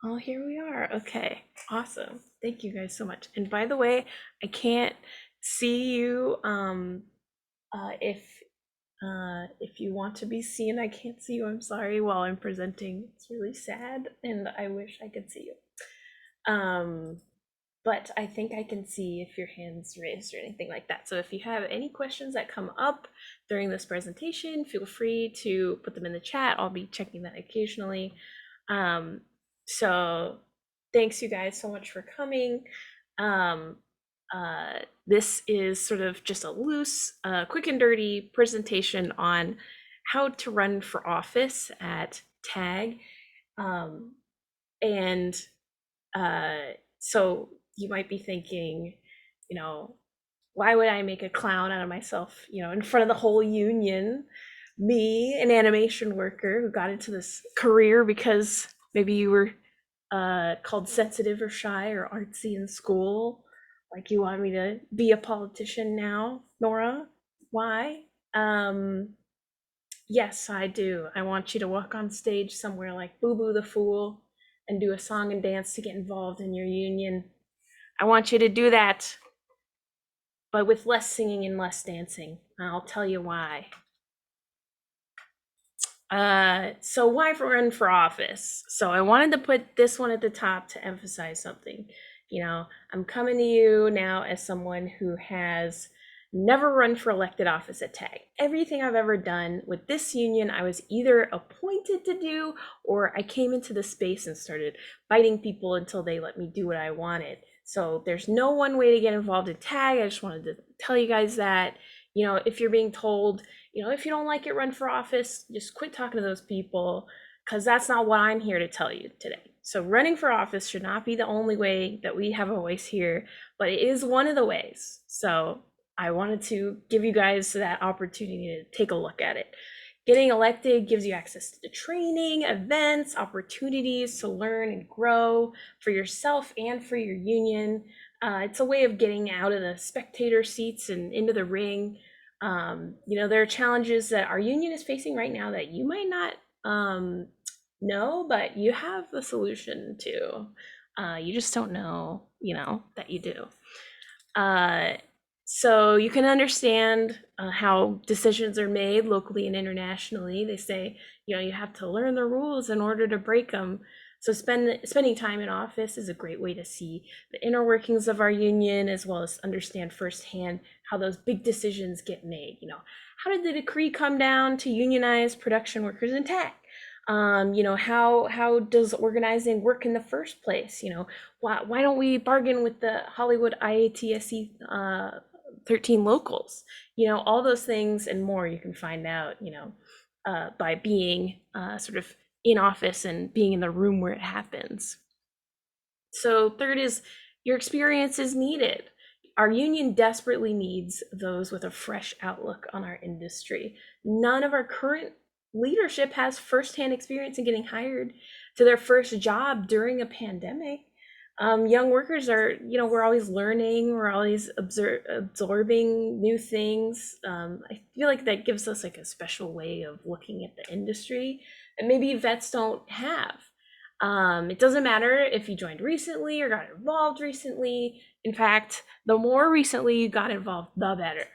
Oh, here we are. Okay, awesome. Thank you guys so much. And by the way, I can't see you. If you want to be seen, I can't see you. I'm sorry. While I'm presenting, it's really sad, and I wish I could see you. But I think I can see if your hand's raised or anything like that. So if you have any questions that come up during this presentation, feel free to put them in the chat. I'll be checking that occasionally. Um, so thanks you guys so much for coming. Um, this is sort of just a loose, quick and dirty presentation on how to run for office at TAG. Um, and so you might be thinking, you know, why would I make a clown out of myself, in front of the whole union? Me, an animation worker who got into this career because maybe you were called sensitive or shy or artsy in school. Like you want me to be a politician now, Nora? Why? Um, yes, I do. I want you to walk on stage somewhere like Boo Boo the Fool and do a song and dance to get involved in your union. I want you to do that, but with less singing and less dancing. I'll tell you why. So why run for office? So I wanted to put this one at the top to emphasize something. I'm coming to you now as someone who has never run for elected office at TAG. Everything I've ever done with this union, I was either appointed to do or I came into the space and started biting people until they let me do what I wanted. So there's no one way to get involved in TAG. I just wanted to tell you guys that. If you're being told, if you don't like it, run for office, just quit talking to those people, because that's not what I'm here to tell you today. So running for office should not be the only way that we have a voice here, but it is one of the ways. So I wanted to give you guys that opportunity to take a look at it. Getting elected gives you access to training, events, opportunities to learn and grow for yourself and for your union. It's a way of getting out of the spectator seats and into the ring. There are challenges that our union is facing right now that you might not know, but you have the solution to. You just don't know, that you do. Uh, so you can understand how decisions are made locally and internationally. They say, you have to learn the rules in order to break them. So spending time in office is a great way to see the inner workings of our union, as well as understand firsthand how those big decisions get made. How did the decree come down to unionize production workers in tech? How does organizing work in the first place? Why don't we bargain with the Hollywood IATSE 13 locals? All those things and more you can find out, by being sort of in office and being in the room where it happens. So third is your experience is needed. Our union desperately needs those with a fresh outlook on our industry. None of our current leadership has firsthand experience in getting hired to their first job during a pandemic. Young workers are, we're always learning, we're always absorbing new things. I feel like that gives us like a special way of looking at the industry that maybe vets don't have. It doesn't matter if you joined recently or got involved recently. In fact, the more recently you got involved, the better.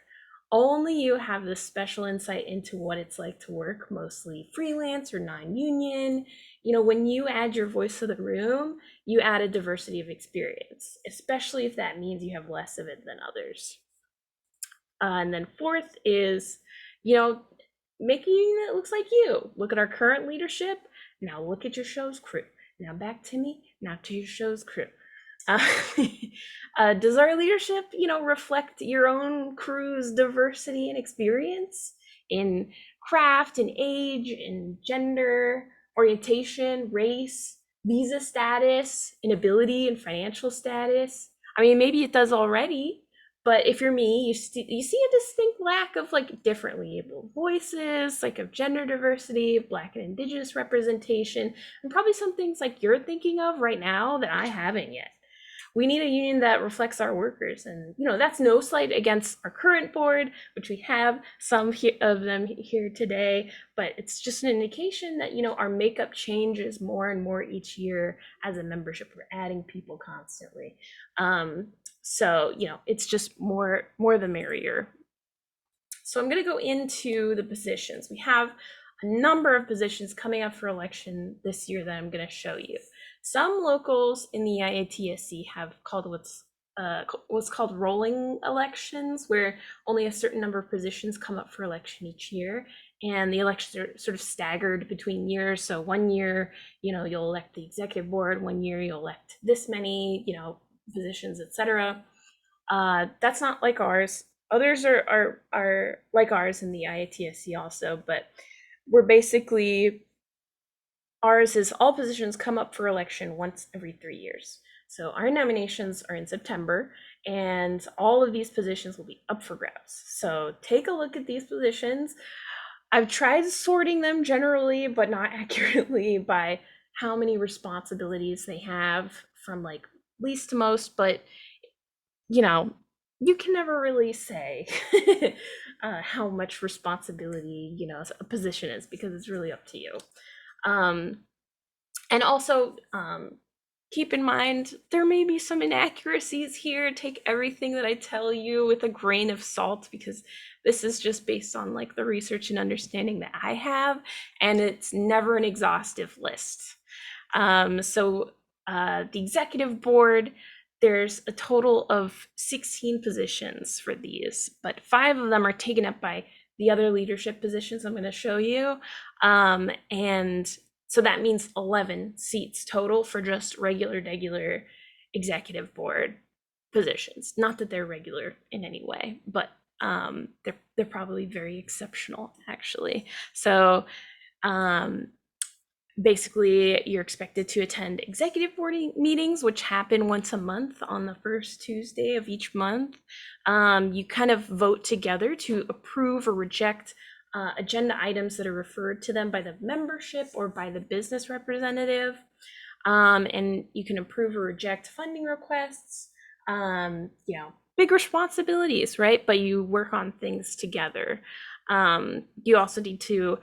Only you have this special insight into what it's like to work mostly freelance or non-union. When you add your voice to the room, you add a diversity of experience, especially if that means you have less of it than others. And then fourth is, make a union that looks like you. Look at our current leadership. Now look at your show's crew. Now back to me. Now to your show's crew. Uh, does our leadership, reflect your own crew's diversity and experience in craft and age and gender, orientation, race, visa status, inability and financial status? I mean, maybe it does already, but if you're me, you see a distinct lack of like differently able voices, like of gender diversity, of Black and Indigenous representation, and probably some things like you're thinking of right now that I haven't yet. we need a union that reflects our workers. And, that's no slight against our current board, which we have some of them here today, but it's just an indication that, our makeup changes more and more each year as a membership. We're adding people constantly. So, it's just more the merrier. So I'm going to go into the positions. We have a number of positions coming up for election this year that I'm going to show you. Some locals in the IATSC have called what's called rolling elections, where only a certain number of positions come up for election each year, and the elections are sort of staggered between years. So one year, you'll elect the executive board. One year, you'll elect this many, positions, etc. That's not like ours. Others are like ours in the IATSC also, but we're basically, ours is all positions come up for election once every 3 years. So our nominations are in September, and all of these positions will be up for grabs. So take a look at these positions. I've tried sorting them generally, but not accurately, by how many responsibilities they have from like least to most, but you can never really say how much responsibility, a position is, because it's really up to you. And also, keep in mind, there may be some inaccuracies here. Take everything that I tell you with a grain of salt, because this is just based on like the research and understanding that I have, and it's never an exhaustive list. So the executive board, there's a total of 16 positions for these, but 5 of them are taken up by the other leadership positions I'm going to show you. And so that means 11 seats total for just regular executive board positions. Not that they're regular in any way, but they're probably very exceptional, actually. So basically, you're expected to attend executive board meetings, which happen once a month on the first Tuesday of each month. You kind of vote together to approve or reject agenda items that are referred to them by the membership or by the business representative. And you can approve or reject funding requests. Big responsibilities, right? But you work on things together. You also need to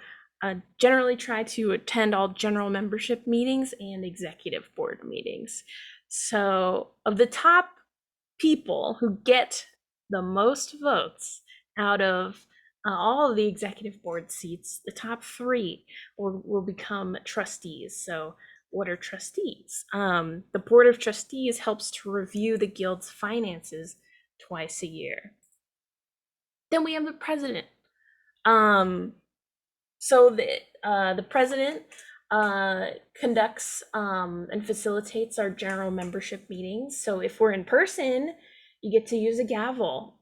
generally try to attend all general membership meetings and executive board meetings. So of the top people who get the most votes out of all of the executive board seats, the top 3 will become trustees. So what are trustees? The board of trustees helps to review the guild's finances twice a year. Then we have the president. So the president conducts and facilitates our general membership meetings. So if we're in person, you get to use a gavel,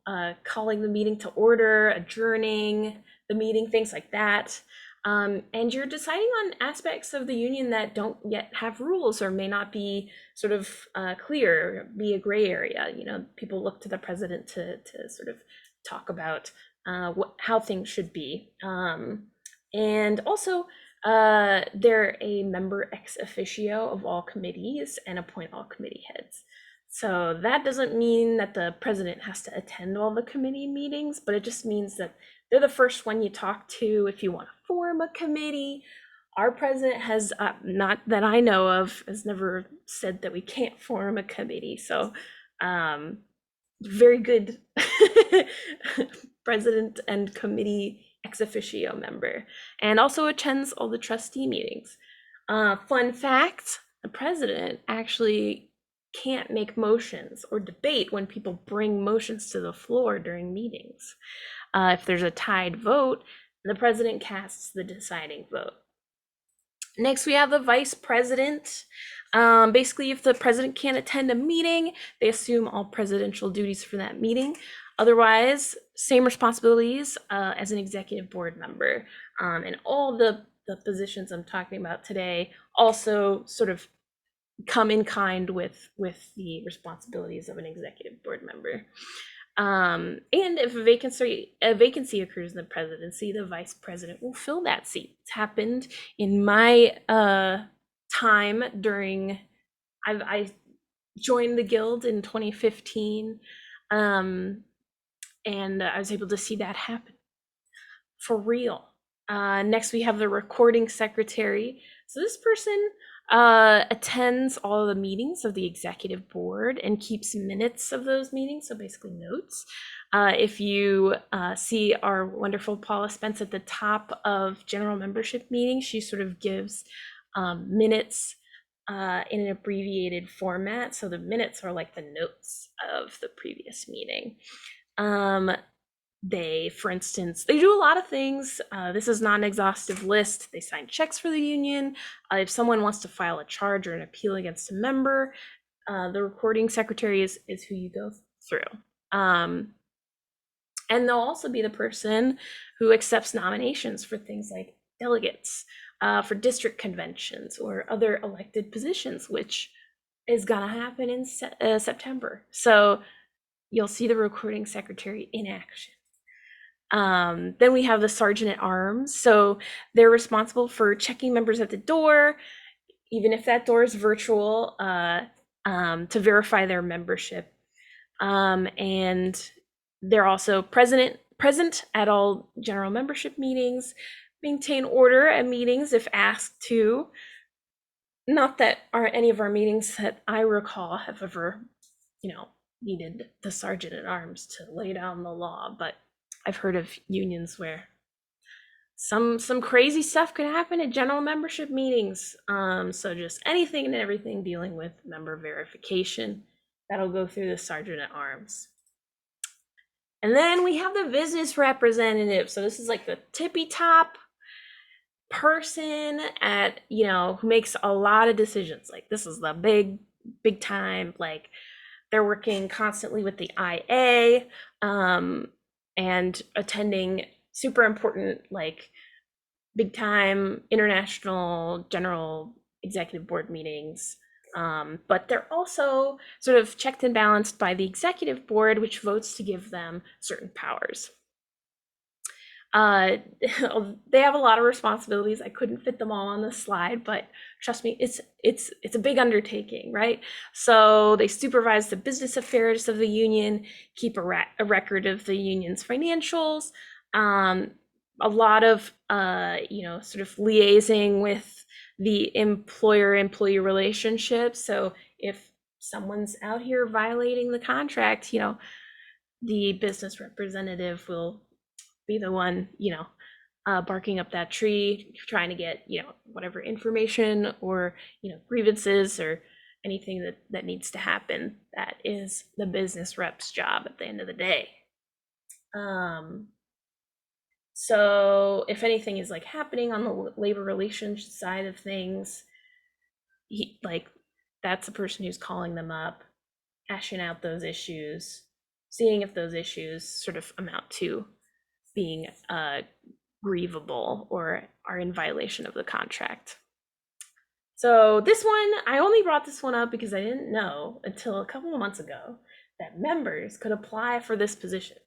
calling the meeting to order, adjourning the meeting, things like that. And you're deciding on aspects of the union that don't yet have rules or may not be sort of clear, be a gray area. People look to the president to sort of talk about how things should be. And also, they're a member ex officio of all committees and appoint all committee heads. So that doesn't mean that the president has to attend all the committee meetings, but it just means that they're the first one you talk to if you want to form a committee. Our president has, not that I know of, has never said that we can't form a committee. So very good president and committee ex officio member, and also attends all the trustee meetings. Fun fact, the president actually can't make motions or debate when people bring motions to the floor during meetings. If there's a tied vote, the president casts the deciding vote. Next, we have the vice president. Basically, if the president can't attend a meeting, they assume all presidential duties for that meeting. Otherwise, same responsibilities as an executive board member. And all the positions I'm talking about today also sort of come in kind with the responsibilities of an executive board member. And if a vacancy occurs in the presidency, the vice president will fill that seat. It's happened in my time during, I joined the guild in 2015, um, and I was able to see that happen for real. Next, we have the recording secretary. So this person attends all of the meetings of the executive board and keeps minutes of those meetings, so basically notes. If you see our wonderful Paula Spence at the top of general membership meetings, she sort of gives minutes in an abbreviated format. So the minutes are like the notes of the previous meeting. For instance, they do a lot of things. This is not an exhaustive list. They sign checks for the union. If someone wants to file a charge or an appeal against a member, the recording secretary is who you go through. And they'll also be the person who accepts nominations for things like delegates, for district conventions or other elected positions, which is gonna happen in September. So you'll see the recording secretary in action. Then we have the sergeant at arms. So they're responsible for checking members at the door, even if that door is virtual, to verify their membership. And they're also present at all general membership meetings, maintain order at meetings if asked to. Not that any of our meetings that I recall have ever, needed the sergeant at arms to lay down the law, but I've heard of unions where some crazy stuff could happen at general membership meetings. So just anything and everything dealing with member verification, that'll go through the sergeant at arms. And then we have the business representative. So this is like the tippy top person at, who makes a lot of decisions. Like this is the big time, like they're working constantly with the IA, and attending super important, like big time international general executive board meetings. But they're also sort of checked and balanced by the executive board, which votes to give them certain powers. They have a lot of responsibilities. I couldn't fit them all on the slide, but trust me, it's a big undertaking, right? So they supervise the business affairs of the union, keep a record of the union's financials, a lot of sort of liaising with the employer-employee relationship. So if someone's out here violating the contract, the business representative will be the one, barking up that tree, trying to get, whatever information or, grievances or anything that needs to happen. That is the business rep's job at the end of the day. So if anything is like happening on the labor relations side of things, that's the person who's calling them up, hashing out those issues, seeing if those issues sort of amount to being grievable or are in violation of the contract. So this one, I only brought this one up because I didn't know until a couple of months ago that members could apply for this position.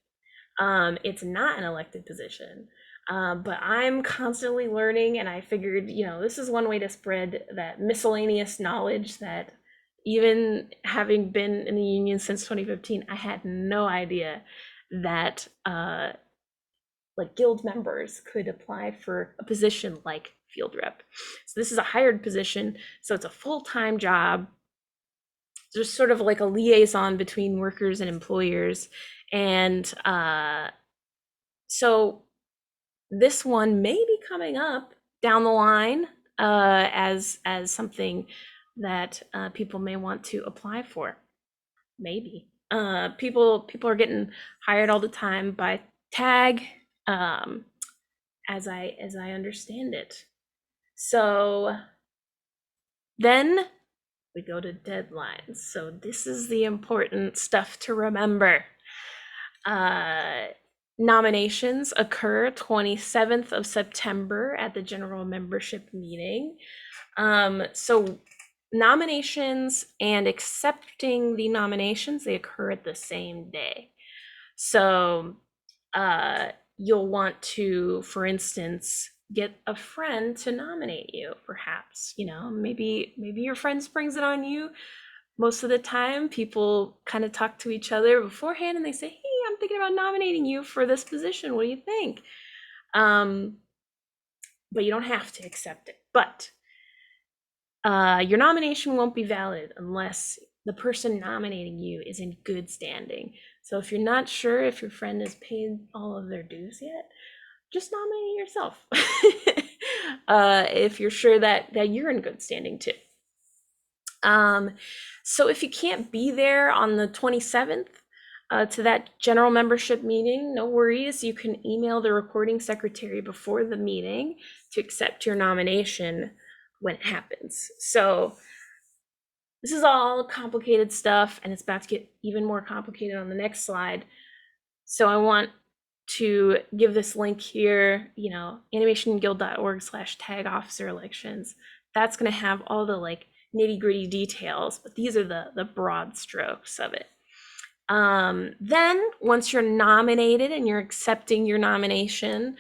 It's not an elected position, but I'm constantly learning, and I figured, this is one way to spread that miscellaneous knowledge that even having been in the union since 2015, I had no idea that like guild members could apply for a position like field rep. So this is a hired position, so it's a full-time job. Just sort of like a liaison between workers and employers. And so this one may be coming up down the line as something that people may want to apply for. Maybe. People are getting hired all the time by tag, as I understand it. So then we go to deadlines. So this is the important stuff to remember. Nominations occur 27th of September at the general membership meeting. So nominations and accepting the nominations, they occur at the same day. So you'll want to, for instance, get a friend to nominate you, perhaps. Maybe your friend springs it on you. most of the time people kind of talk to each other beforehand and they say, hey, I'm thinking about nominating you for this position. What do you think? Um, but you don't have to accept it. But your nomination won't be valid unless the person nominating you is in good standing. So if you're not sure if your friend has paid all of their dues yet, just nominate yourself. If you're sure that you're in good standing too. So if you can't be there on the 27th to that general membership meeting, no worries. You can email the recording secretary before the meeting to accept your nomination when it happens. So this is all complicated stuff, and it's about to get even more complicated on the next slide. So I want to give this link here, animationguild.org/tag officer elections. That's going to have all the like nitty gritty details, but these are the broad strokes of it. Then once you're nominated and you're accepting your nomination,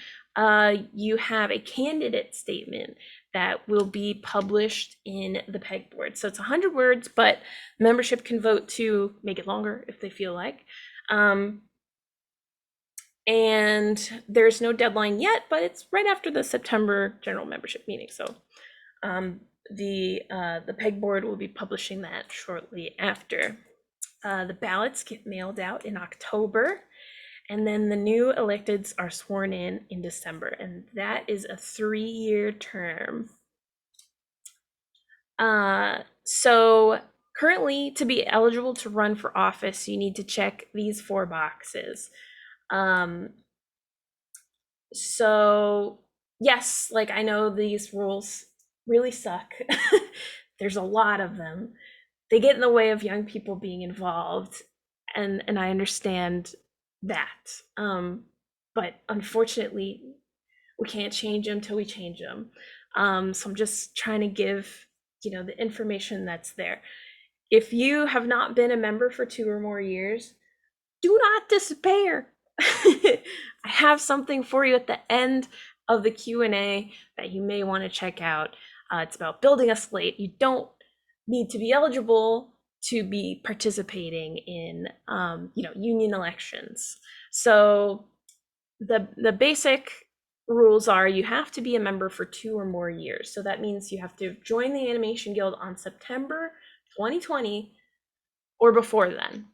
you have a candidate statement that will be published in the pegboard. So it's 100 words, but membership can vote to make it longer if they feel like. And there's no deadline yet, but it's right after the September general membership meeting. So the pegboard will be publishing that shortly after. The ballots get mailed out in October, and then the new electeds are sworn in December, and that is a 3-year term. So currently, to be eligible to run for office, you need to check these 4 boxes. So yes, like I know these rules really suck. There's a lot of them. They get in the way of young people being involved, and I understand that. But unfortunately, we can't change them till we change them. So I'm just trying to give the information that's there. If you have not been a member for 2 or more years, do not despair. I have something for you at the end of the Q&A that you may want to check out. It's about building a slate. You don't need to be eligible to be participating in union elections. So the basic rules are you have to be a member for 2 or more years. So that means you have to join the Animation Guild on September 2020 or before then.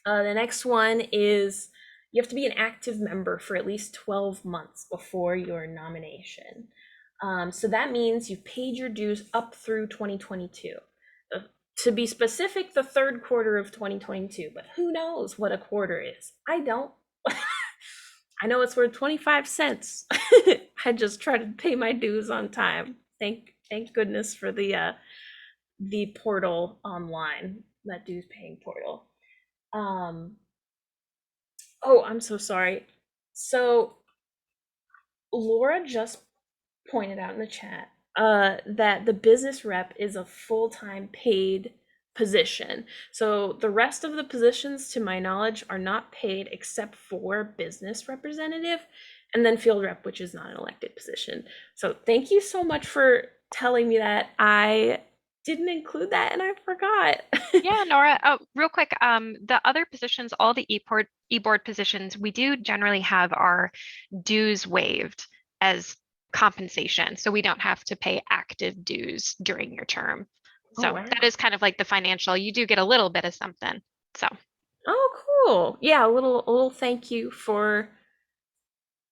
The next one is you have to be an active member for at least 12 months before your nomination. So that means you've paid your dues up through 2022. To be specific, the 3rd quarter of 2022, but who knows what a quarter is? I don't. I know it's worth 25 cents. I just try to pay my dues on time. Thank goodness for the portal online, that dues paying portal. Oh, I'm so sorry. So Laura just pointed out in the chat that the business rep is a full-time paid position. So the rest of the positions, to my knowledge, are not paid except for business representative and then field rep, which is not an elected position. So thank you so much for telling me that. I didn't include that and I forgot. Yeah, Nora, real quick, the other positions, all the e-board positions, we do generally have our dues waived as compensation. So we don't have to pay active dues during your term. Oh, So wow. that is kind of like the financial, you do get a little bit of something. So Oh, cool. Yeah, a little thank you for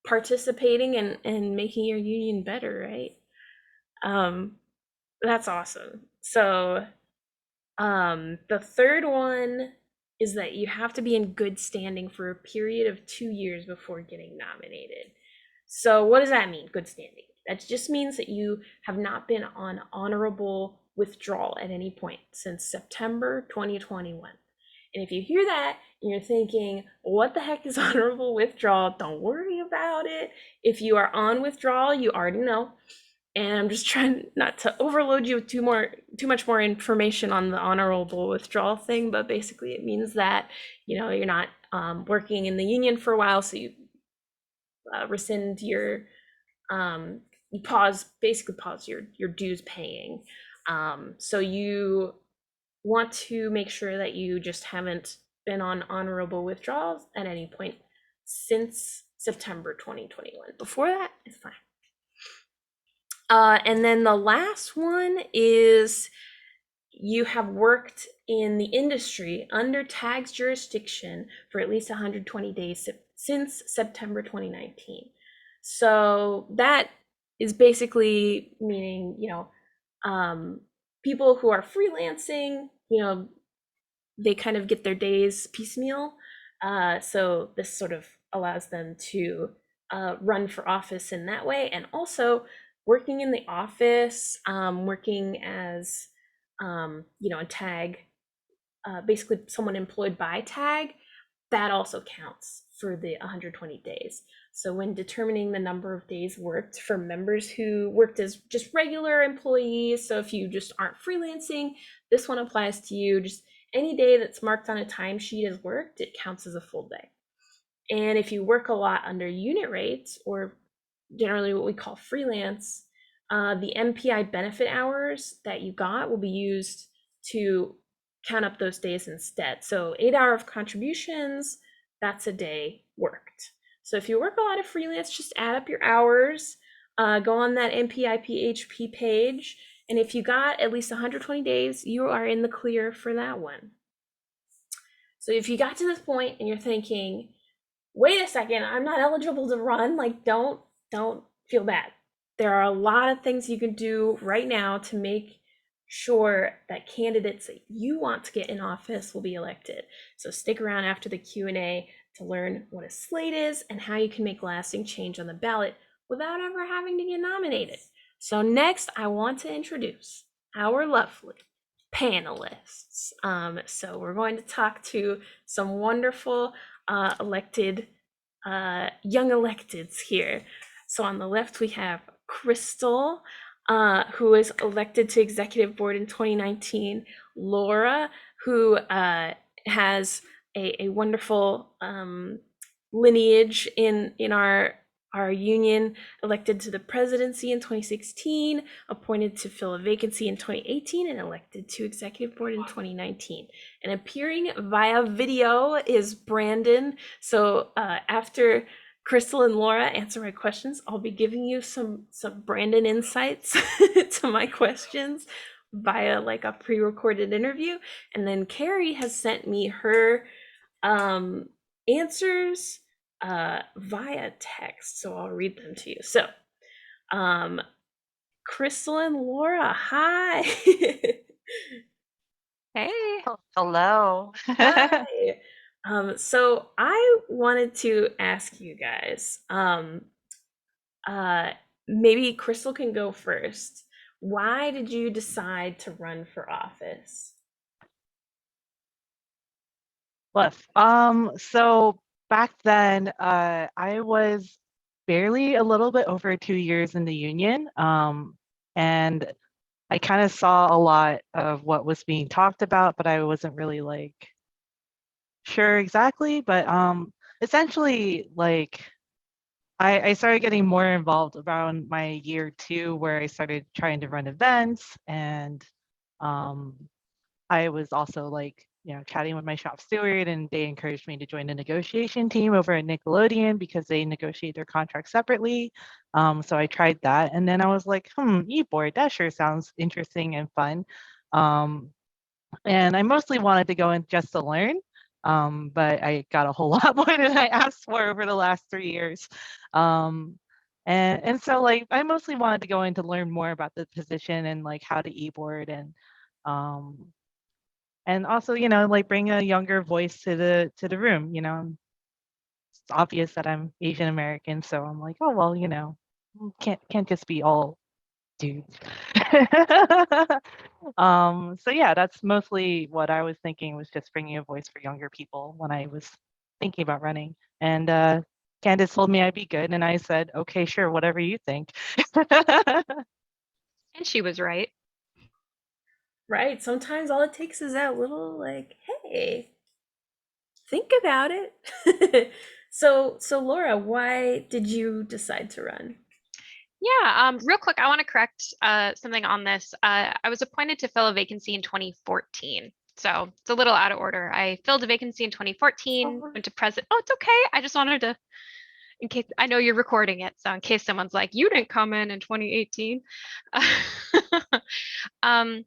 participating and making your union better, right? That's awesome. So the third one is that you have to be in good standing for a period of 2 years before getting nominated. So what does that mean, good standing? That just means that you have not been on honorable withdrawal at any point since September 2021. And if you hear that and you're thinking, what the heck is honorable withdrawal? Don't worry about it. If you are on withdrawal, you already know. And I'm just trying not to overload you with too much more information on the honorable withdrawal thing, but basically it means that you're not working in the union for a while, so you rescind your you basically pause your dues paying. So you want to make sure that you just haven't been on honorable withdrawals at any point since September 2021. Before that, it's fine. And then the last one is you have worked in the industry under TAG's jurisdiction for at least 120 days since September 2019. So that is basically meaning, people who are freelancing, they kind of get their days piecemeal. So this sort of allows them to run for office in that way. And also working in the office, working as, a tag, basically someone employed by tag, that also counts for the 120 days. So when determining the number of days worked for members who worked as just regular employees, so if you just aren't freelancing, this one applies to you. Just any day that's marked on a timesheet as worked, it counts as a full day. And if you work a lot under unit rates, or generally what we call freelance, the MPI benefit hours that you got will be used to count up those days instead. So 8 hour of contributions, that's a day worked. So if you work a lot of freelance, just add up your hours, go on that MPI PHP page, and if you got at least 120 days, you are in the clear for that one. So if you got to this point and you're thinking, wait a second, I'm not eligible to run, like don't feel bad. There are a lot of things you can do right now to make sure that candidates that you want to get in office will be elected. So stick around after the Q&A to learn what a slate is and how you can make lasting change on the ballot without ever having to get nominated. So next, I want to introduce our lovely panelists. So we're going to talk to some wonderful elected, young electeds here. So on the left, we have Crystal, who was elected to executive board in 2019. Laura, who has a wonderful lineage in our union, elected to the presidency in 2016, appointed to fill a vacancy in 2018, and elected to executive board in 2019. And appearing via video is Brandon. So after Crystal and Laura answer my questions, I'll be giving you some Brandon insights to my questions via like a pre-recorded interview. And then Carrie has sent me her answers via text, so I'll read them to you. So, Crystal and Laura, hi. Hey. Oh, hello. Hi. So I wanted to ask you guys, uh, maybe Crystal can go first. Why did you decide to run for office? So back then, I was barely a little bit over 2 years in the union. And I kind of saw a lot of what was being talked about, but I wasn't really like sure exactly. But essentially, like I started getting more involved around my year two, where I started trying to run events, and um I was also like, chatting with my shop steward, and they encouraged me to join the negotiation team over at Nickelodeon because they negotiate their contracts separately. So I tried that, and then I was like, e-board, that sure sounds interesting and fun. And I mostly wanted to go in just to learn, but I got a whole lot more than I asked for over the last 3 years. And so like I mostly wanted to go in to learn more about the position and like how to e-board um and also, like bring a younger voice to the room. It's obvious that I'm Asian American, so I'm like, oh well, can't just be all dudes. So yeah, that's mostly what I was thinking, was just bringing a voice for younger people when I was thinking about running. And Candace told me I'd be good, and I said, okay, sure, whatever you think. And she was right. Right. Sometimes all it takes is that little like, hey, think about it. So Laura, why did you decide to run? Yeah, real quick, I want to correct something on this. I was appointed to fill a vacancy in 2014. So it's a little out of order. I filled a vacancy in 2014, Sorry. went to president. Oh, it's okay. I just wanted to, in case I know you're recording it, so in case someone's like, you didn't come in 2018. Um,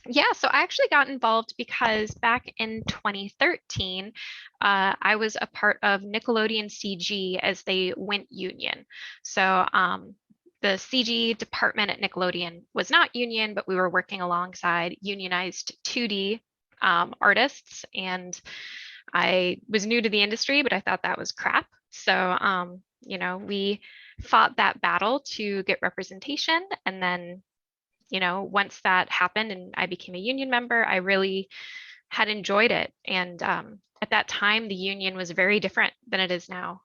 yeah, so I actually got involved because back in 2013, I was a part of Nickelodeon CG as they went union. So the CG department at Nickelodeon was not union, but we were working alongside unionized 2D artists. And I was new to the industry, but I thought that was crap. So, we fought that battle to get representation. And then once that happened and I became a union member, I really had enjoyed it. And at that time, the union was very different than it is now.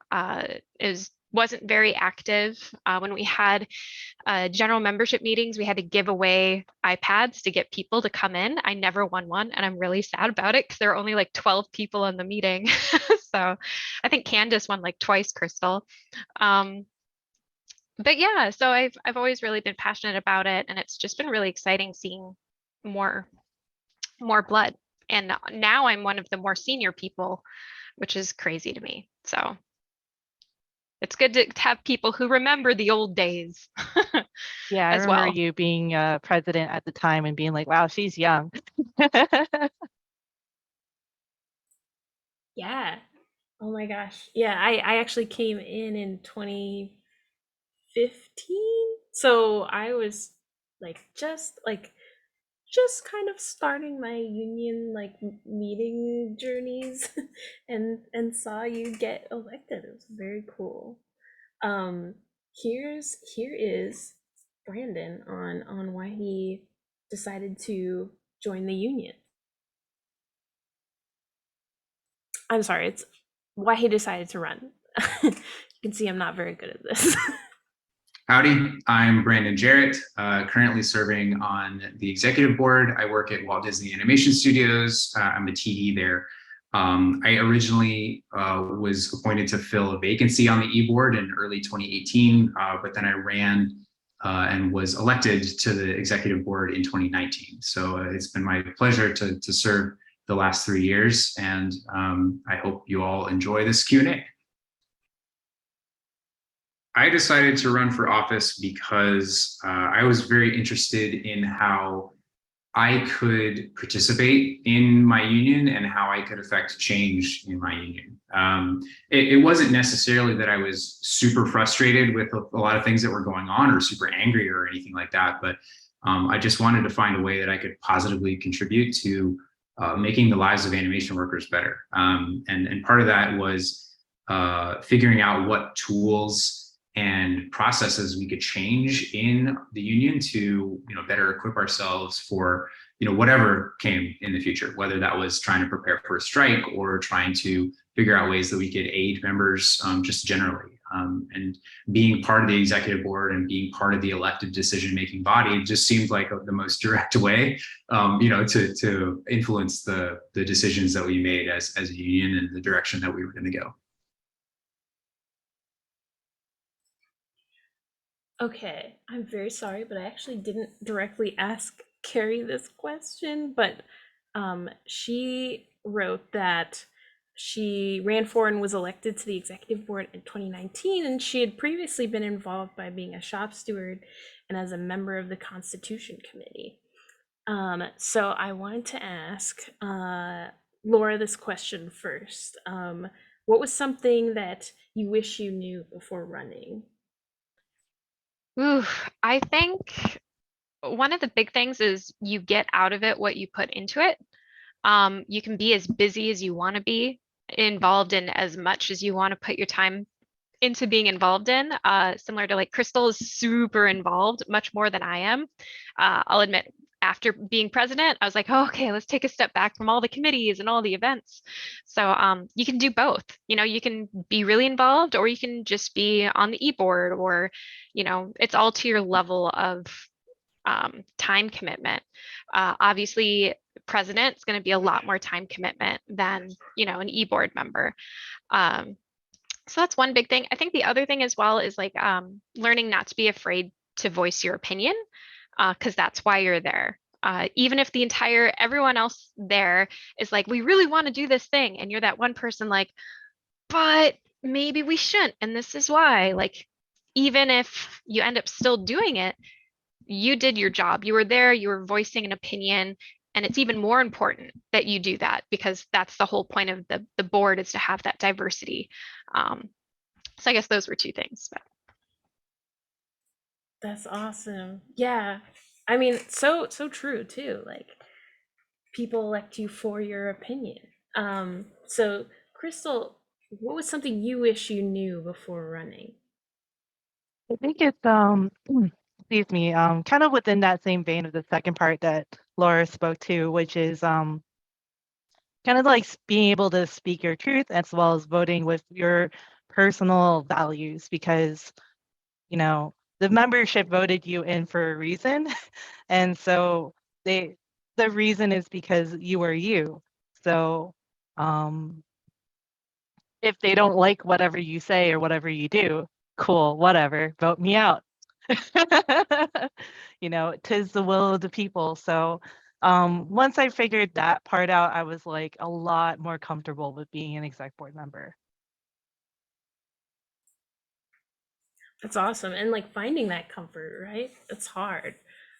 Wasn't very active. When we had general membership meetings, we had to give away iPads to get people to come in. I never won one, and I'm really sad about it because there were only like 12 people in the meeting. So I think Candace won like twice, Crystal. Um, but yeah, so I've always really been passionate about it, and it's just been really exciting seeing more more blood. And now I'm one of the more senior people, which is crazy to me. So it's good to have people who remember the old days Yeah, I as remember well. you being president at the time and being like, wow, she's young. Yeah. Oh my gosh. Yeah, I actually came in 2015. So I was just kind of starting my union meeting journeys and saw you get elected. It was very cool. Um here is Brandon on why he decided to join the union. I'm sorry, it's why he decided to run. You can see I'm not very good at this. Howdy, I'm Brandon Jarrett, currently serving on the executive board. I work at Walt Disney Animation Studios. I'm a TD there. I originally was appointed to fill a vacancy on the e-board in early 2018, but then I ran and was elected to the executive board in 2019. So it's been my pleasure to serve the last 3 years, and I hope you all enjoy this Q&A. I decided to run for office because I was very interested in how I could participate in my union and how I could affect change in my union. It wasn't necessarily that I was super frustrated with a lot of things that were going on or super angry or anything like that, but I just wanted to find a way that I could positively contribute to making the lives of animation workers better. And part of that was figuring out what tools and processes we could change in the union to better equip ourselves for whatever came in the future, whether that was trying to prepare for a strike or trying to figure out ways that we could aid members just generally. And being part of the executive board and being part of the elected decision-making body just seemed like the most direct way, to influence the decisions that we made as a union and the direction that we were going to go. Okay, I'm very sorry, but I actually didn't directly ask Carrie this question, but she wrote that she ran for and was elected to the executive board in 2019, and she had previously been involved by being a shop steward and as a member of the Constitution Committee. So I wanted to ask Laura this question first. What was something that you wish you knew before running? Ooh, I think one of the big things is you get out of it what you put into it. You can be as busy as you want to be, involved in as much as you want to put your time into being involved in. Similar to like Crystal is super involved, much more than I am. I'll admit, after being president, I was like, oh, okay, let's take a step back from all the committees and all the events. So you can do both. You can be really involved, or you can just be on the e-board, or it's all to your level of time commitment. Obviously, president is going to be a lot more time commitment than an e-board member. Um, So that's one big thing. I think the other thing as well is like learning not to be afraid to voice your opinion, because that's why you're there. Even if the entire everyone else there is like, we really want to do this thing, and you're that one person like, but maybe we shouldn't, and this is why. Like, even if you end up still doing it, you did your job. You were there, you were voicing an opinion, and it's even more important that you do that because that's the whole point of the board is to have that diversity. Um, so I guess those were two things. But That's awesome. Yeah. I mean, so true too. Like people elect you for your opinion. So Crystal, what was something you wish you knew before running? I think it's excuse me, kind of within that same vein of the second part that Laura spoke to, which is kind of like being able to speak your truth as well as voting with your personal values because, you know, the membership voted you in for a reason. And so they the reason is because you are you. So um if they don't like whatever you say or whatever you do, cool, whatever, vote me out. You know, tis the will of the people. So once I figured that part out, I was like a lot more comfortable with being an exec board member. That's awesome. And like finding that comfort, right? It's hard.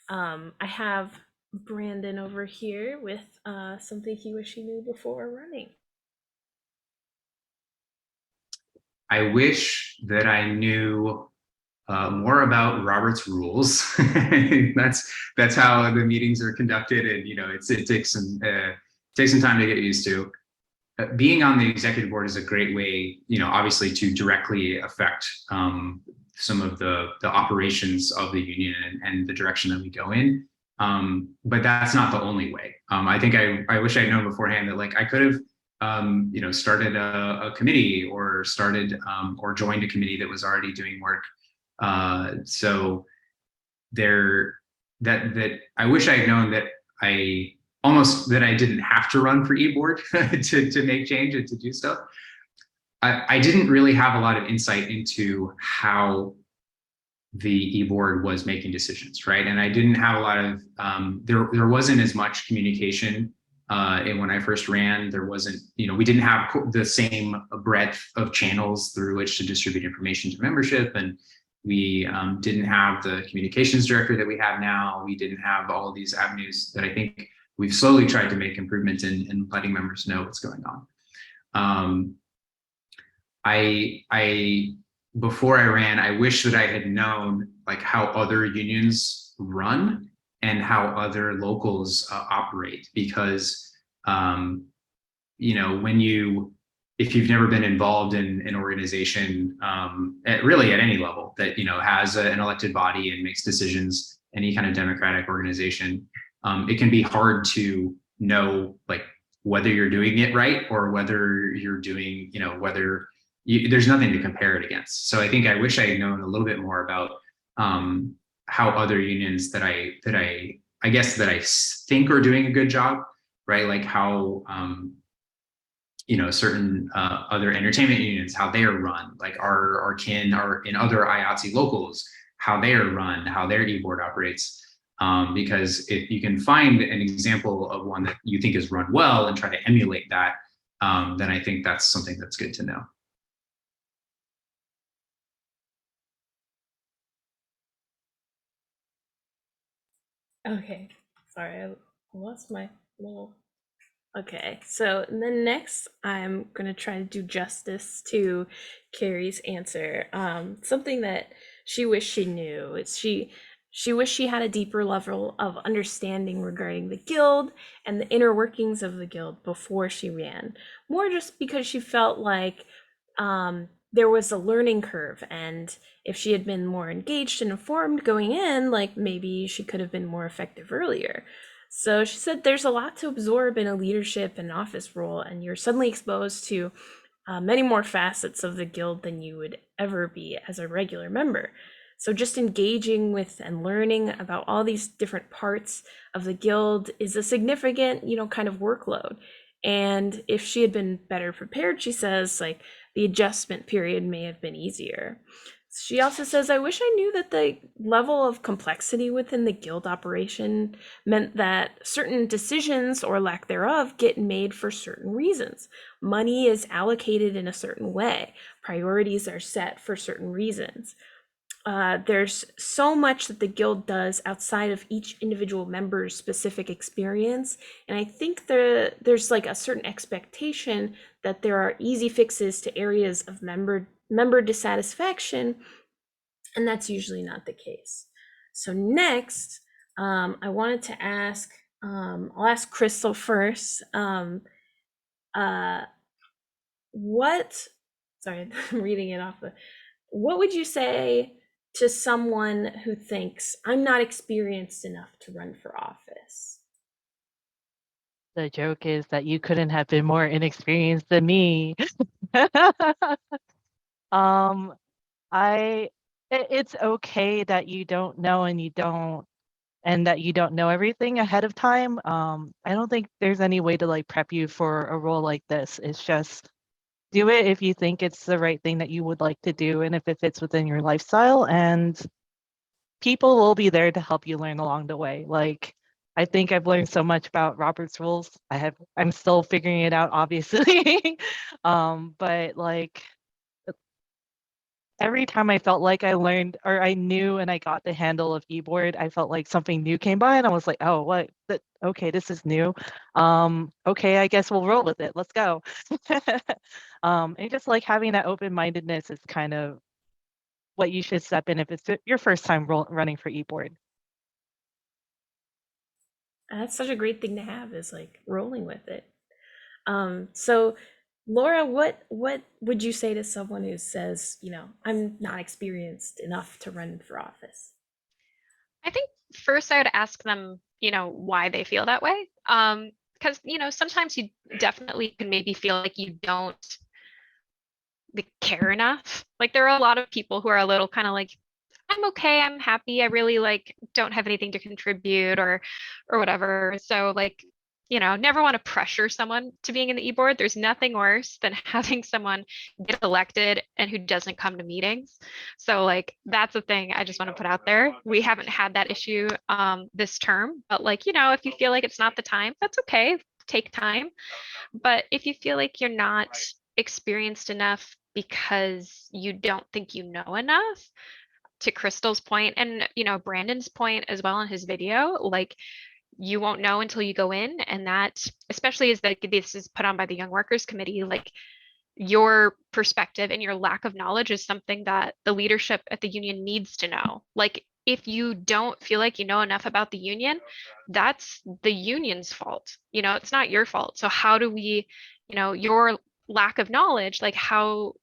I have Brandon over here with something he wish he knew before running. I wish that I knew more about Robert's rules. That's how the meetings are conducted, and it takes some time to get used to. Being on the executive board is a great way, obviously to directly affect some of the operations of the union and the direction that we go in. But that's not the only way. I think I wish I'd known beforehand that like I could have started a committee or started or joined a committee that was already doing work. So there that I wish I had known that I didn't have to run for e-board to make change and to do stuff. I didn't really have a lot of insight into how the e-board was making decisions, right? And I didn't have a lot of there wasn't as much communication. And when I first ran, there wasn't, we didn't have the same breadth of channels through which to distribute information to membership, and we didn't have the communications director that we have now. We didn't have all of these avenues that I think we've slowly tried to make improvements in letting members know what's going on. I before I ran, I wish that I had known like how other unions run and how other locals operate, because if you've never been involved in an organization really at any level that has an elected body and makes decisions, any kind of democratic organization, it can be hard to know like whether you're doing it right or whether you're doing whether there's nothing to compare it against. So I think I wish I had known a little bit more about how other unions that I guess that I think are doing a good job, right? Like how certain other entertainment unions, how they are run, like our kin are in other IATSE locals, how they are run, how their e-board operates. Because if you can find an example of one that you think is run well and try to emulate that, then I think that's something that's good to know. Okay. Sorry, I lost my little. Okay, so then next I'm gonna try to do justice to Carrie's answer. Something that she wished she knew. She wished she had a deeper level of understanding regarding the guild and the inner workings of the guild before she ran. More just because she felt like there was a learning curve, and if she had been more engaged and informed going in, like maybe she could have been more effective earlier. So she said there's a lot to absorb in a leadership and office role, and you're suddenly exposed to many more facets of the guild than you would ever be as a regular member. So just engaging with and learning about all these different parts of the guild is a significant, kind of workload. And if she had been better prepared, she says, like the adjustment period may have been easier. She also says, I wish I knew that the level of complexity within the guild operation meant that certain decisions or lack thereof get made for certain reasons. Money is allocated in a certain way, priorities are set for certain reasons. There's so much that the guild does outside of each individual member's specific experience, and I think there's like a certain expectation that there are easy fixes to areas of member dissatisfaction, and that's usually not the case. So next, I wanted to ask, I'll ask Crystal first. Uh, what? Sorry, I'm reading it off the. What would you say to someone who thinks I'm not experienced enough to run for office? The joke is that you couldn't have been more inexperienced than me. um, it's okay that you don't know and that you don't know everything ahead of time. I don't think there's any way to like prep you for a role like this. It's just do it if you think it's the right thing that you would like to do and if it fits within your lifestyle, and people will be there to help you learn along the way. Like I think I've learned so much about Robert's rules. I'm still figuring it out, obviously. But like every time I felt like I learned or I knew and I got the handle of eBoard, I felt like something new came by and I was like, oh, what? Okay, this is new. Okay, I guess we'll roll with it. Let's go. And just like having that open-mindedness is kind of what you should step in if it's your first time running for eBoard. That's such a great thing to have, is like rolling with it. So Laura, what would you say to someone who says, I'm not experienced enough to run for office? I think first I would ask them, why they feel that way. Because, sometimes you definitely can maybe feel like you don't care enough. Like there are a lot of people who are a little kind of like, I'm okay, I'm happy, I really like don't have anything to contribute or whatever. So like, never want to pressure someone to being in the e-board. There's nothing worse than having someone get elected and who doesn't come to meetings. So like that's the thing I just want to put out there. We haven't had that issue this term, but like, if you feel like it's not the time, that's okay. Take time. But if you feel like you're not experienced enough because you don't think you know enough, to Crystal's point and Brandon's point as well in his video, like you won't know until you go in, and that especially is that this is put on by the Young Workers Committee, like your perspective and your lack of knowledge is something that the leadership at the union needs to know. Like if you don't feel like you know enough about the union, that's the union's fault. It's not your fault. So how do we, your lack of knowledge, like how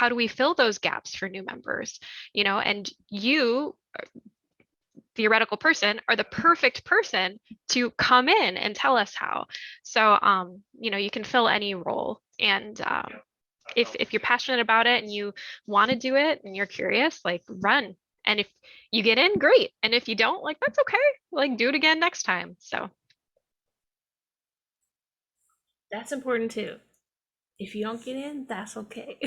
do we fill those gaps for new members? And you, theoretical person, are the perfect person to come in and tell us how. So you can fill any role. And if you're passionate about it and you want to do it and you're curious, like run. And if you get in, great. And if you don't, like that's okay. Like do it again next time. So That's important too. If you don't get in, that's okay.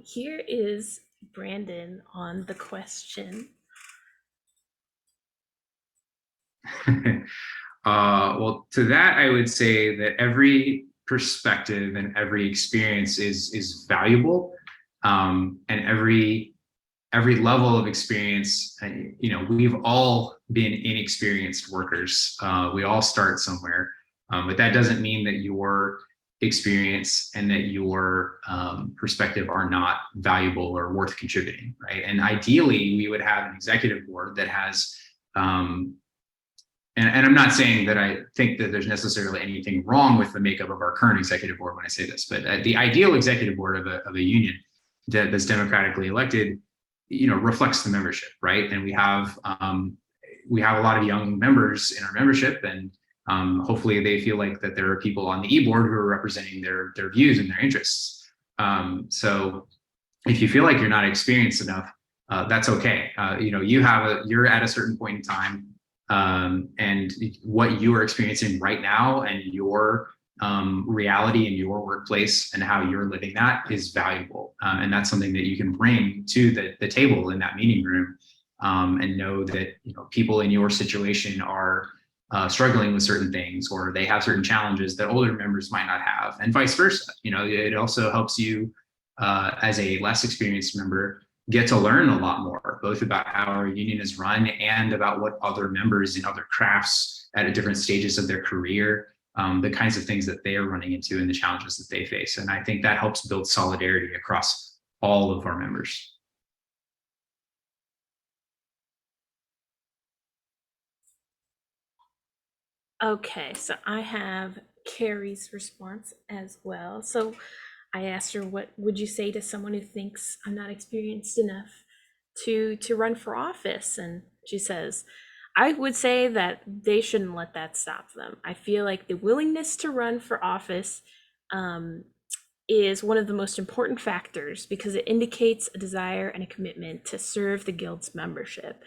Here is Brandon on the question. Well, to that, I would say that every perspective and every experience is valuable, and every level of experience. We've all been inexperienced workers. We all start somewhere, but that doesn't mean that your experience and that your perspective are not valuable or worth contributing, right? And ideally, we would have an executive board that has and I'm not saying that I think that there's necessarily anything wrong with the makeup of our current executive board when I say this, but the ideal executive board of a union that's democratically elected, reflects the membership, right? And we have a lot of young members in our membership, and hopefully they feel like that there are people on the e-board who are representing their views and their interests. So if you feel like you're not experienced enough, that's okay. You're at a certain point in time, and what you are experiencing right now and your reality in your workplace and how you're living that is valuable. And that's something that you can bring to the table in that meeting room, and know that people in your situation are struggling with certain things, or they have certain challenges that older members might not have, and vice versa. It also helps you, as a less experienced member, get to learn a lot more, both about how our union is run and about what other members in other crafts at different stages of their career, the kinds of things that they are running into and the challenges that they face. And I think that helps build solidarity across all of our members. Okay, so I have Carrie's response as well. So I asked her, what would you say to someone who thinks I'm not experienced enough to run for office? And she says, I would say that they shouldn't let that stop them. I feel like the willingness to run for office um, is one of the most important factors because it indicates a desire and a commitment to serve the guild's membership.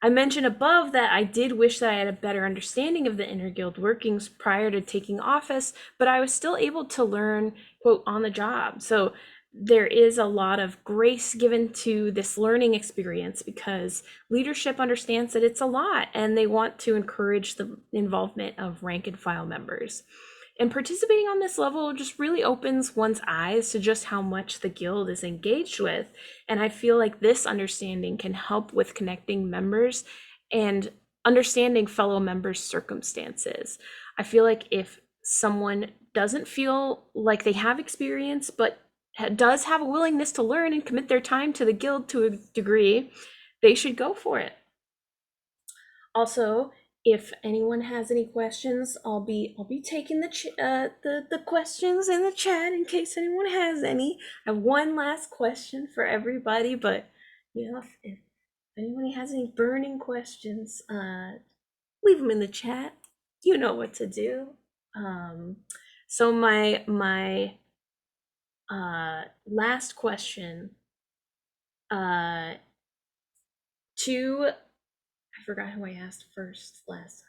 I mentioned above that I did wish that I had a better understanding of the inner guild workings prior to taking office, but I was still able to learn, quote, on the job. So there is a lot of grace given to this learning experience because leadership understands that it's a lot and they want to encourage the involvement of rank and file members. And participating on this level just really opens one's eyes to just how much the guild is engaged with. And I feel like this understanding can help with connecting members and understanding fellow members' circumstances. I feel like if someone doesn't feel like they have experience, but does have a willingness to learn and commit their time to the guild to a degree, they should go for it. Also, if anyone has any questions, I'll be taking the questions in the chat in case anyone has any. I have one last question for everybody, but if anyone has any burning questions, leave them in the chat. You know what to do. So my last question to I forgot who I asked first last.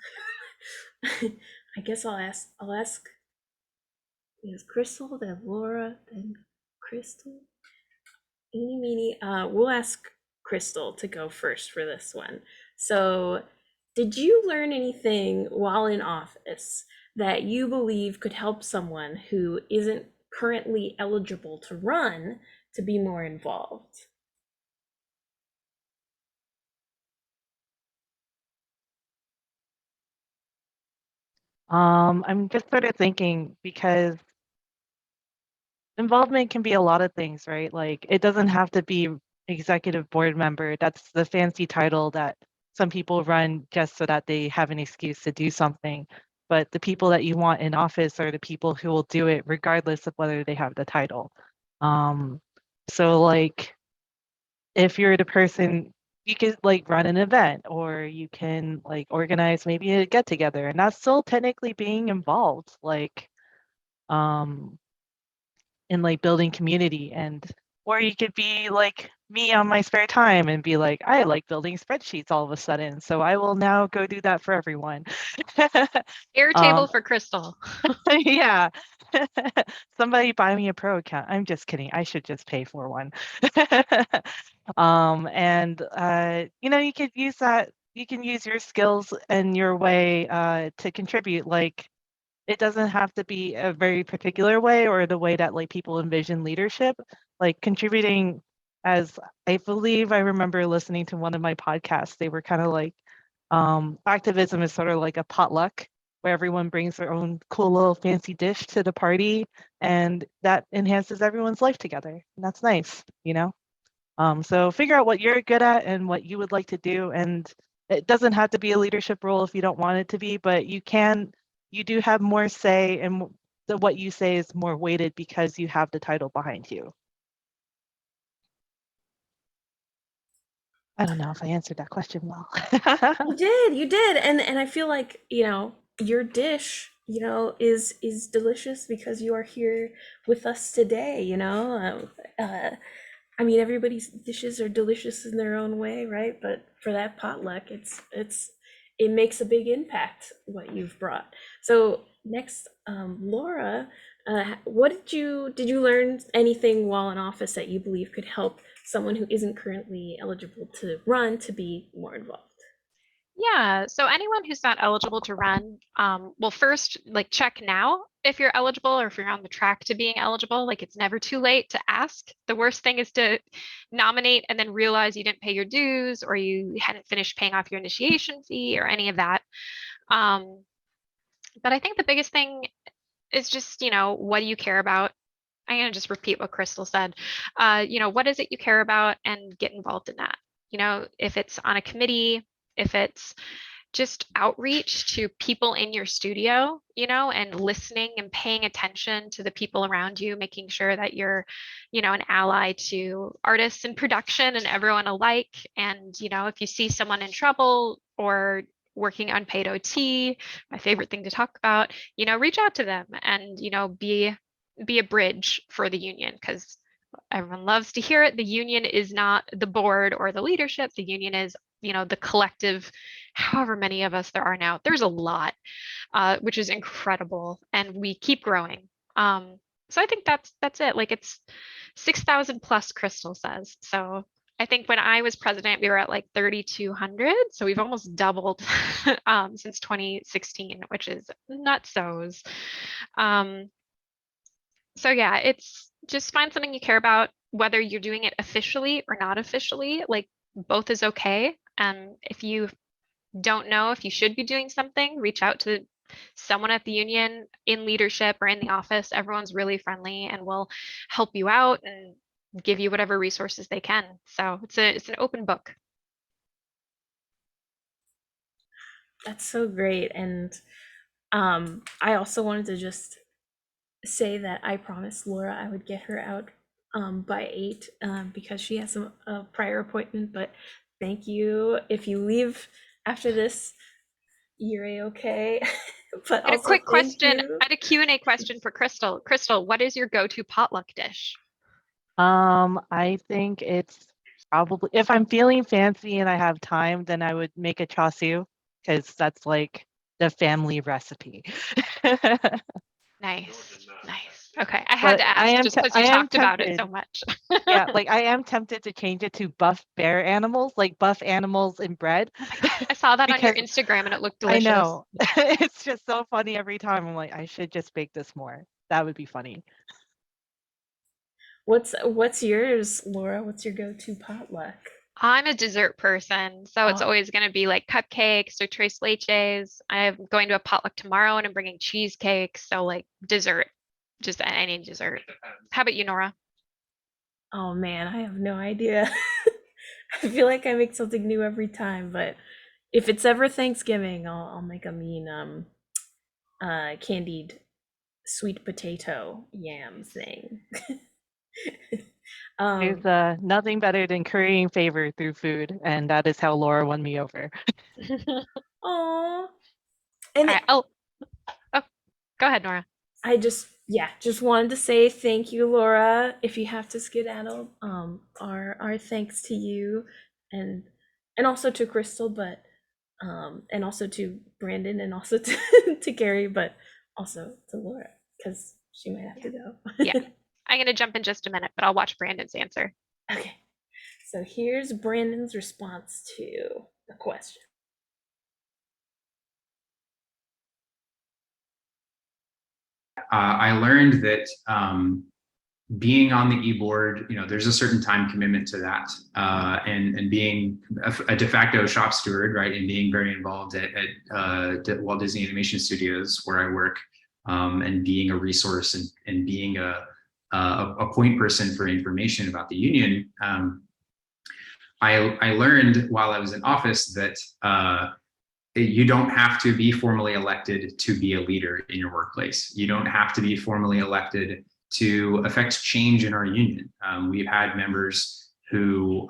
I guess I'll ask Crystal, then Laura, then Crystal. Eeny meeny. We'll ask Crystal to go first for this one. So, did you learn anything while in office that you believe could help someone who isn't currently eligible to run to be more involved? I'm just sort of thinking because involvement can be a lot of things, right? Like it doesn't have to be executive board member. That's the fancy title that some people run just so that they have an excuse to do something. But the people that you want in office are the people who will do it regardless of whether they have the title. Um, so like if you're the person, you could like run an event or you can like organize maybe a get together and that's still technically being involved. Like um in like building community and or you could be like me on my spare time and be like I like building spreadsheets all of a sudden so I will now go do that for everyone. Airtable um for Crystal. yeah. Somebody buy me a pro account. I'm just kidding, I should just pay for one. And you could use that, you can use your skills and your way to contribute. Like it doesn't have to be a very particular way or the way that like people envision leadership. Like contributing, as I believe I remember listening to one of my podcasts, they were kind of like activism is sort of like a potluck where everyone brings their own cool little fancy dish to the party and that enhances everyone's life together. And that's nice, you know? So figure out what you're good at and what you would like to do. And it doesn't have to be a leadership role if you don't want it to be, but you do have more say and what you say is more weighted because you have the title behind you. I don't know if I answered that question well. You did, and I feel like your dish, is delicious because you are here with us today. I mean, everybody's dishes are delicious in their own way, right? But for that potluck, it makes a big impact what you've brought. So next, Laura, what did you learn anything while in office that you believe could help someone who isn't currently eligible to run to be more involved? Yeah, so anyone who's not eligible to run, well, first, like check now if you're eligible or if you're on the track to being eligible. Like it's never too late to ask. The worst thing is to nominate and then realize you didn't pay your dues or you hadn't finished paying off your initiation fee or any of that. Um, but I think the biggest thing is just, what do you care about? I'm going to just repeat what Crystal said. What is it you care about and get involved in that? If it's on a committee, if it's just outreach to people in your studio, and listening and paying attention to the people around you, making sure that you're, an ally to artists and production and everyone alike. And, if you see someone in trouble or working unpaid OT, my favorite thing to talk about, reach out to them and, be a bridge for the union because everyone loves to hear it. The union is not the board or the leadership. The union is, the collective, however many of us there are now. There's a lot, which is incredible, and we keep growing. So I think that's it. Like it's 6,000 plus, Crystal says. So I think when I was president, we were at like 3,200. So we've almost doubled since 2016, which is nutsos. Um, so yeah, it's just find something you care about, whether you're doing it officially or not officially, like both is okay. If you don't know if you should be doing something, reach out to someone at the union in leadership or in the office. Everyone's really friendly and will help you out and give you whatever resources they can. So it's an open book. That's so great. And I also wanted to just say that I promised Laura I would get her out by 8 because she has a prior appointment. But thank you. If you leave after this, you're a-okay. But And a also quick thank question, you. I had a Q&A question for Crystal. Crystal, what is your go-to potluck dish? I think it's probably, if I'm feeling fancy and I have time, then I would make a char siu because that's like the family recipe. Nice, nice. Okay, I had But to ask just because you I am talked about it so tempted. much. Yeah, like I am tempted to change it to buff bear animals, like buff animals in bread, Oh my God, I saw that on your because Instagram and it looked I delicious. know it's just so funny every time. I'm like, I should just bake this more. That would be funny. What's yours, Laura? What's your go-to potluck? I'm a dessert person, so it's Oh, always going to be like cupcakes or tres leches. I'm going to a potluck tomorrow and I'm bringing cheesecake, so like dessert, just any dessert. How about you, Nora? oh man, I have no idea. I feel like I make something new every time, but if it's ever Thanksgiving, I'll make a mean candied sweet potato yam thing. There's um nothing better than currying favor through food, and that is how Laura won me over. All oh and right. Oh, go ahead, Nora. I just wanted to say thank you, Laura. If you have to skedaddle, our thanks to you and also to Crystal, but and also to Brandon and also to to Gary, but also to Laura because she might have Yeah. to go. Yeah. I'm going to jump in just a minute, but I'll watch Brandon's answer. Okay, so here's Brandon's response to the question. I learned that being on the e-board, there's a certain time commitment to that, and being a de facto shop steward, right, and being very involved at Walt Disney Animation Studios where I work, and being a resource and being a point person for information about the union. I learned while I was in office that you don't have to be formally elected to be a leader in your workplace. You don't have to be formally elected to affect change in our union. We've had members who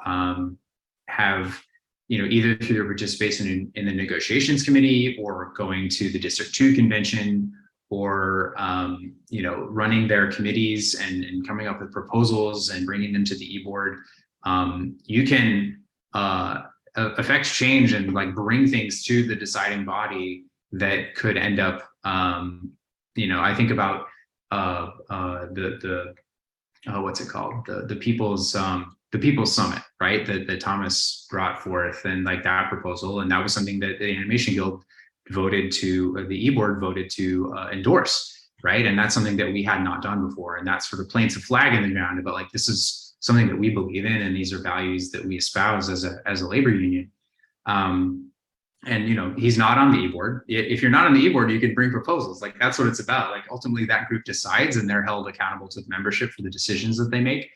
have, either through their participation in the negotiations committee or going to the District 2 convention or, running their committees and coming up with proposals and bringing them to the e-board. You can affect change and like bring things to the deciding body that could end up, I think about the what's it called, the people's summit, right, that Thomas brought forth, and like that proposal, and that was something that the Animation Guild voted to, the e-board voted to endorse, right, and that's something that we had not done before, and that sort of plants a flag in the ground about like, this is something that we believe in, and these are values that we espouse as a labor union. um, and he's not on the e-board. If you're not on the e-board, you can bring proposals. Like, that's what it's about. Like, ultimately that group decides, and they're held accountable to the membership for the decisions that they make.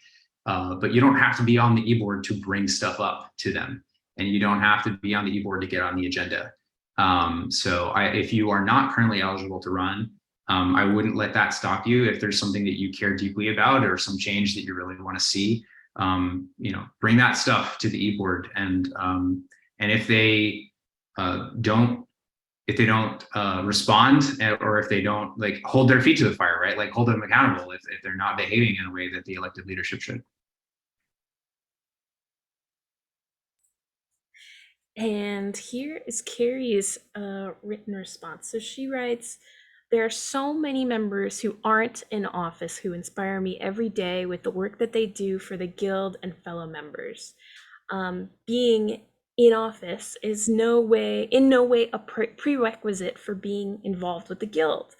But you don't have to be on the e-board to bring stuff up to them, and you don't have to be on the e-board to get on the agenda. If you are not currently eligible to run, I wouldn't let that stop you. If there's something that you care deeply about, or some change that you really want to see, bring that stuff to the e-board. And if they don't, respond, or if they don't like hold their feet to the fire, right, like hold them accountable if they're not behaving in a way that the elected leadership should. And here is Carrie's written response. So she writes, there are so many members who aren't in office who inspire me every day with the work that they do for the Guild and fellow members. Being in office is in no way a prerequisite for being involved with the Guild.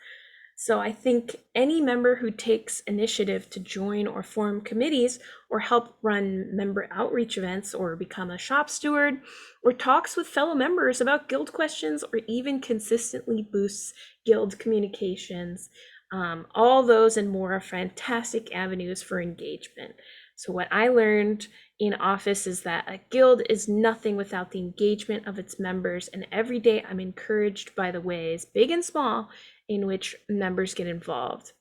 So I think any member who takes initiative to join or form committees, or help run member outreach events, or become a shop steward, or talks with fellow members about Guild questions, or even consistently boosts Guild communications, all those and more are fantastic avenues for engagement. So what I learned in office is that a Guild is nothing without the engagement of its members, and every day I'm encouraged by the ways, big and small, in which members get involved.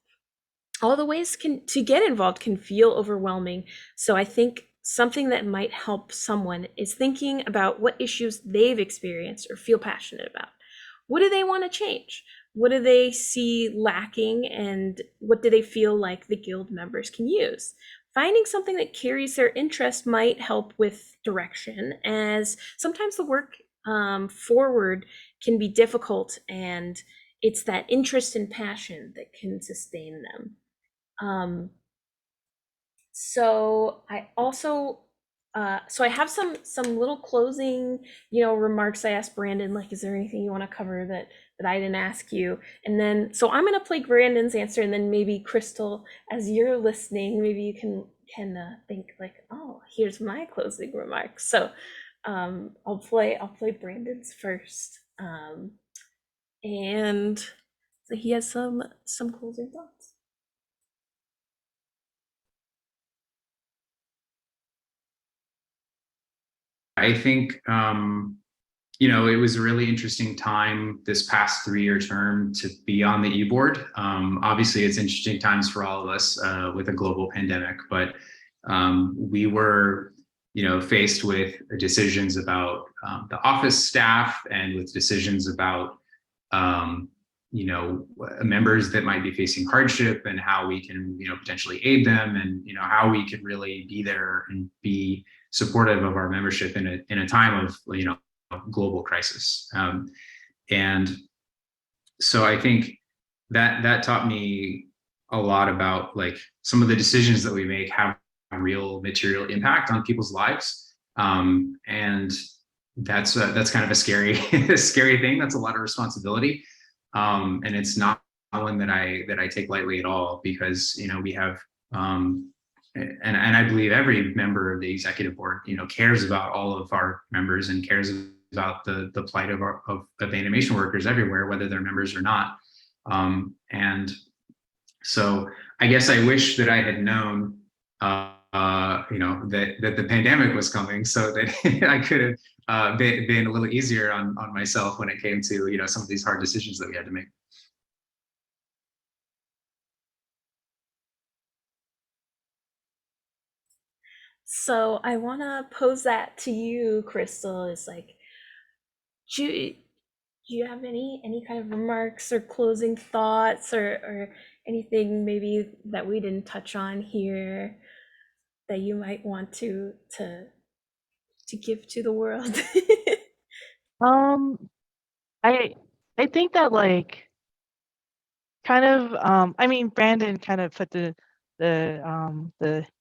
All the ways to get involved can feel overwhelming. So I think something that might help someone is thinking about what issues they've experienced or feel passionate about. What do they want to change? What do they see lacking? And what do they feel like the Guild members can use? Finding something that carries their interest might help with direction, as sometimes the work forward can be difficult, and it's that interest and passion that can sustain them. So I also, so I have some little closing, remarks. I asked Brandon, like, is there anything you want to cover that I didn't ask you? And then, so I'm gonna play Brandon's answer, and then maybe Crystal, as you're listening, maybe you can think like, oh, here's my closing remarks. So I'll play Brandon's first. And so he has some closing thoughts. I think it was a really interesting time this past 3-year term to be on the e-board. Obviously, it's interesting times for all of us with a global pandemic, but we were, faced with decisions about the office staff, and with decisions about, members that might be facing hardship, and how we can, potentially aid them, and how we could really be there and be supportive of our membership in a time of global crisis. And so I think that taught me a lot about like some of the decisions that we make have a real material impact on people's lives. And that's kind of a scary scary thing. That's a lot of responsibility. And it's not one that I take lightly at all, because we have and I believe every member of the executive board cares about all of our members, and cares about the plight of animation workers everywhere, whether they're members or not. And so I guess I wish that I had known that the pandemic was coming, so that I could have been a little easier on myself when it came to some of these hard decisions that we had to make. So I want to pose that to you, Crystal. Is like, do you have any kind of remarks or closing thoughts, or anything maybe that we didn't touch on here that you might want to to give to the world? Um, I I think that like kind of I mean Brandon kind of put the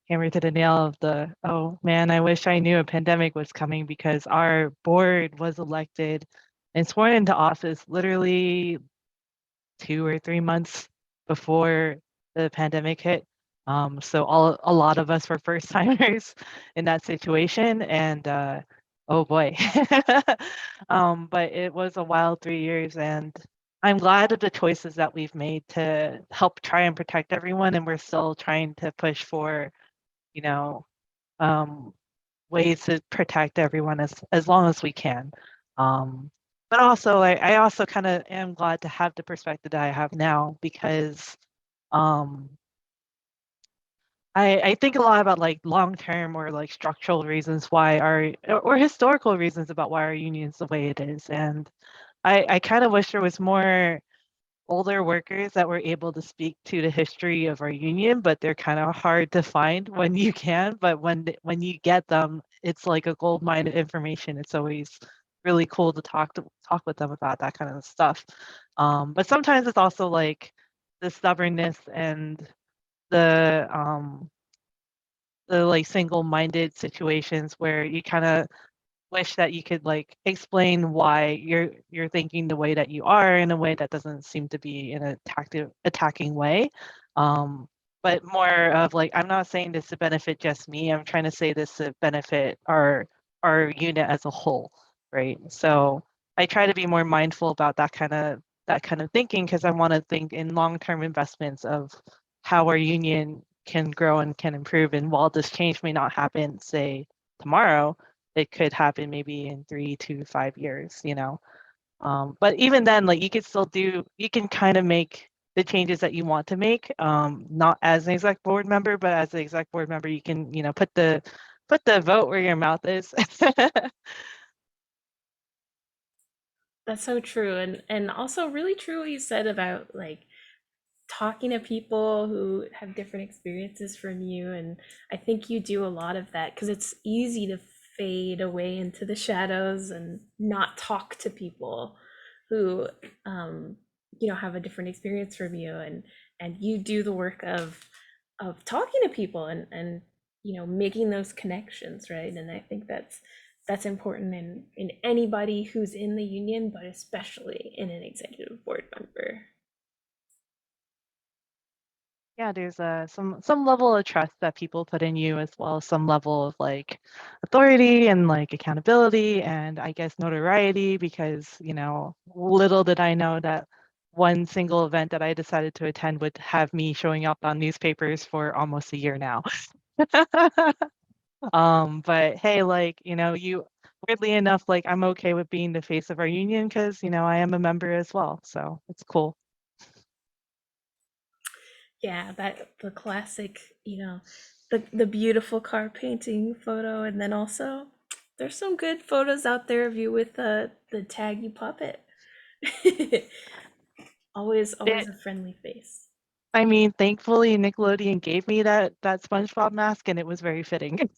hammer to the nail of the, oh man, I wish I knew a pandemic was coming, because our board was elected and sworn into office literally 2 or 3 months before the pandemic hit. So a lot of us were first timers in that situation, and oh boy. But it was a wild 3 years, and I'm glad of the choices that we've made to help try and protect everyone, and we're still trying to push for, you know, um, ways to protect everyone as long as we can. Um, but also, I also kind of am glad to have the perspective that I have now, because um, I think a lot about like long term or like structural reasons why or historical reasons about why our union is the way it is. And I kind of wish there was more older workers that were able to speak to the history of our union, but they're kind of hard to find when you can. But when you get them, it's like a gold mine of information. It's always really cool to talk with them about that kind of stuff. But sometimes it's also like the stubbornness and the um the like single-minded situations where you kind of wish that you could like explain why you're thinking the way that you are, in a way that doesn't seem to be in a attacking way. Um, but more of like, I'm not saying this to benefit just me. I'm trying to say this to benefit our unit as a whole, right? So I try to be more mindful about that kind of thinking, because I want to think in long-term investments of how our union can grow and can improve. And while this change may not happen, say tomorrow, it could happen maybe in 3 to 5 years, you know. But even then, like you can kind of make the changes that you want to make, not as an exec board member, but as an exec board member, you can, put the vote where your mouth is. That's so true, and also really true what you said about like talking to people who have different experiences from you. And I think you do a lot of that because it's easy to fade away into the shadows and not talk to people who um have a different experience from you. And you do the work of talking to people and making those connections, right? And I think that's important in anybody who's in the union, but especially in an executive board member. Yeah, there's some level of trust that people put in you, as well as some level of like authority and like accountability, and I guess notoriety, because little did I know that one single event that I decided to attend would have me showing up on newspapers for almost a year now. But hey, like, you weirdly enough, like I'm okay with being the face of our union, because I am a member as well. So it's cool. Yeah, that the classic, the beautiful car painting photo, and then also there's some good photos out there of you with the taggy puppet. Always It, a friendly face. I mean, thankfully Nickelodeon gave me that SpongeBob mask, and it was very fitting.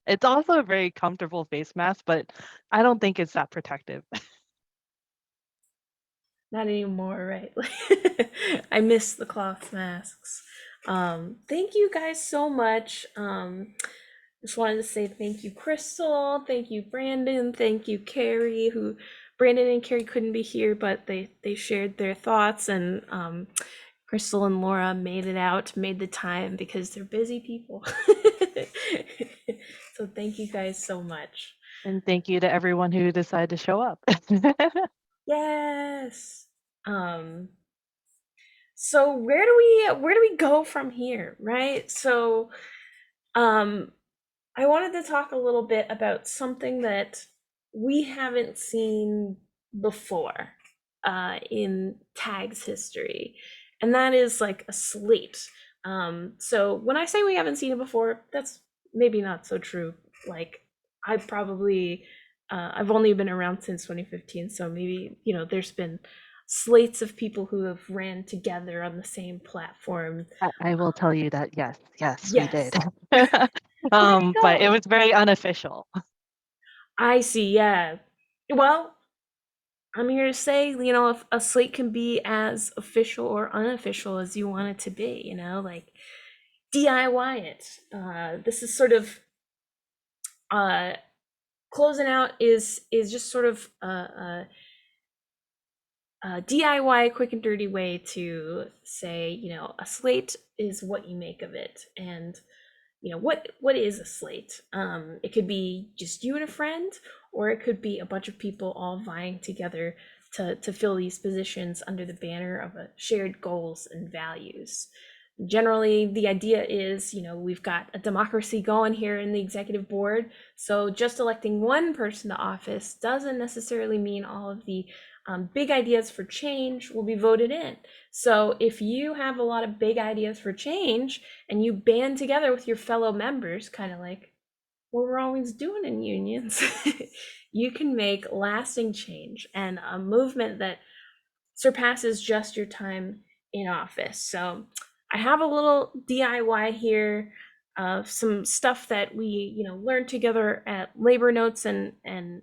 It's also a very comfortable face mask, but I don't think it's that protective. Not anymore, right? I miss the cloth masks. Thank you guys so much. Just wanted to say thank you, Crystal. Thank you, Brandon. Thank you, Carrie. Who Brandon and Carrie couldn't be here, but they shared their thoughts, and Crystal and Laura made the time because they're busy people. So thank you guys so much. And thank you to everyone who decided to show up. Yes. Um, so where do we go from here, right? So um I wanted to talk a little bit about something that we haven't seen before in TAG's history, and that is like a slate. So when I say we haven't seen it before, that's maybe not so true. Like I've only been around since 2015, so maybe there's been slates of people who have ran together on the same platform. I will tell you that yes, yes, we Yes. did. But it go. was very unofficial. I see, yeah. Well, I'm here to say, if a slate can be as official or unofficial as you want it to be, like DIY it. This is sort of uh, closing out is just sort of a DIY quick and dirty way to say, a slate is what you make of it. And what is a slate? It could be just you and a friend, or it could be a bunch of people all vying together to fill these positions under the banner of a shared goals and values. Generally, the idea is, we've got a democracy going here in the executive board, so just electing one person to office doesn't necessarily mean all of the big ideas for change will be voted in. So if you have a lot of big ideas for change and you band together with your fellow members, kind of like what we're always doing in unions, you can make lasting change and a movement that surpasses just your time in office. So I have a little DIY here of some stuff that we, learned together at Labor Notes and in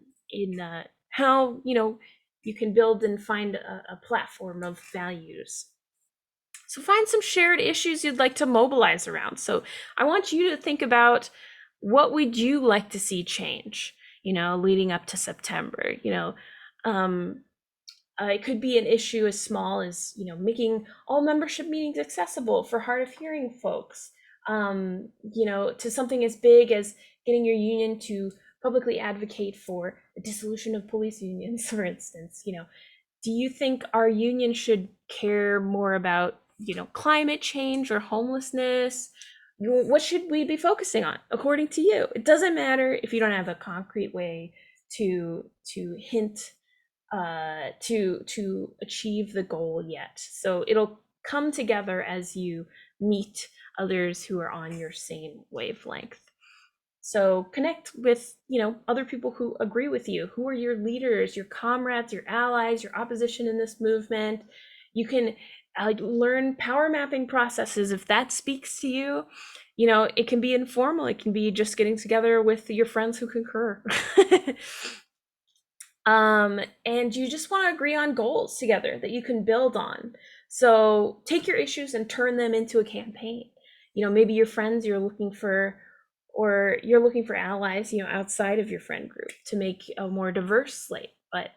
how, you can build and find a platform of values. So find some shared issues you'd like to mobilize around. So I want you to think about, what would you like to see change, leading up to September. Um, it could be an issue as small as, making all membership meetings accessible for hard of hearing folks, to something as big as getting your union to publicly advocate for the dissolution of police unions, for instance. Do you think our union should care more about, climate change or homelessness? What should we be focusing on, according to you? It doesn't matter if you don't have a concrete way to hint to achieve the goal yet. So it'll come together as you meet others who are on your same wavelength. So connect with, other people who agree with you. Who are your leaders, your comrades, your allies, your opposition in this movement? You can learn power mapping processes if that speaks to you. It can be informal. It can be just getting together with your friends who concur. And you just want to agree on goals together that you can build on. So take your issues and turn them into a campaign. Maybe your friends you're looking for, or you're looking for allies, outside of your friend group to make a more diverse slate. But,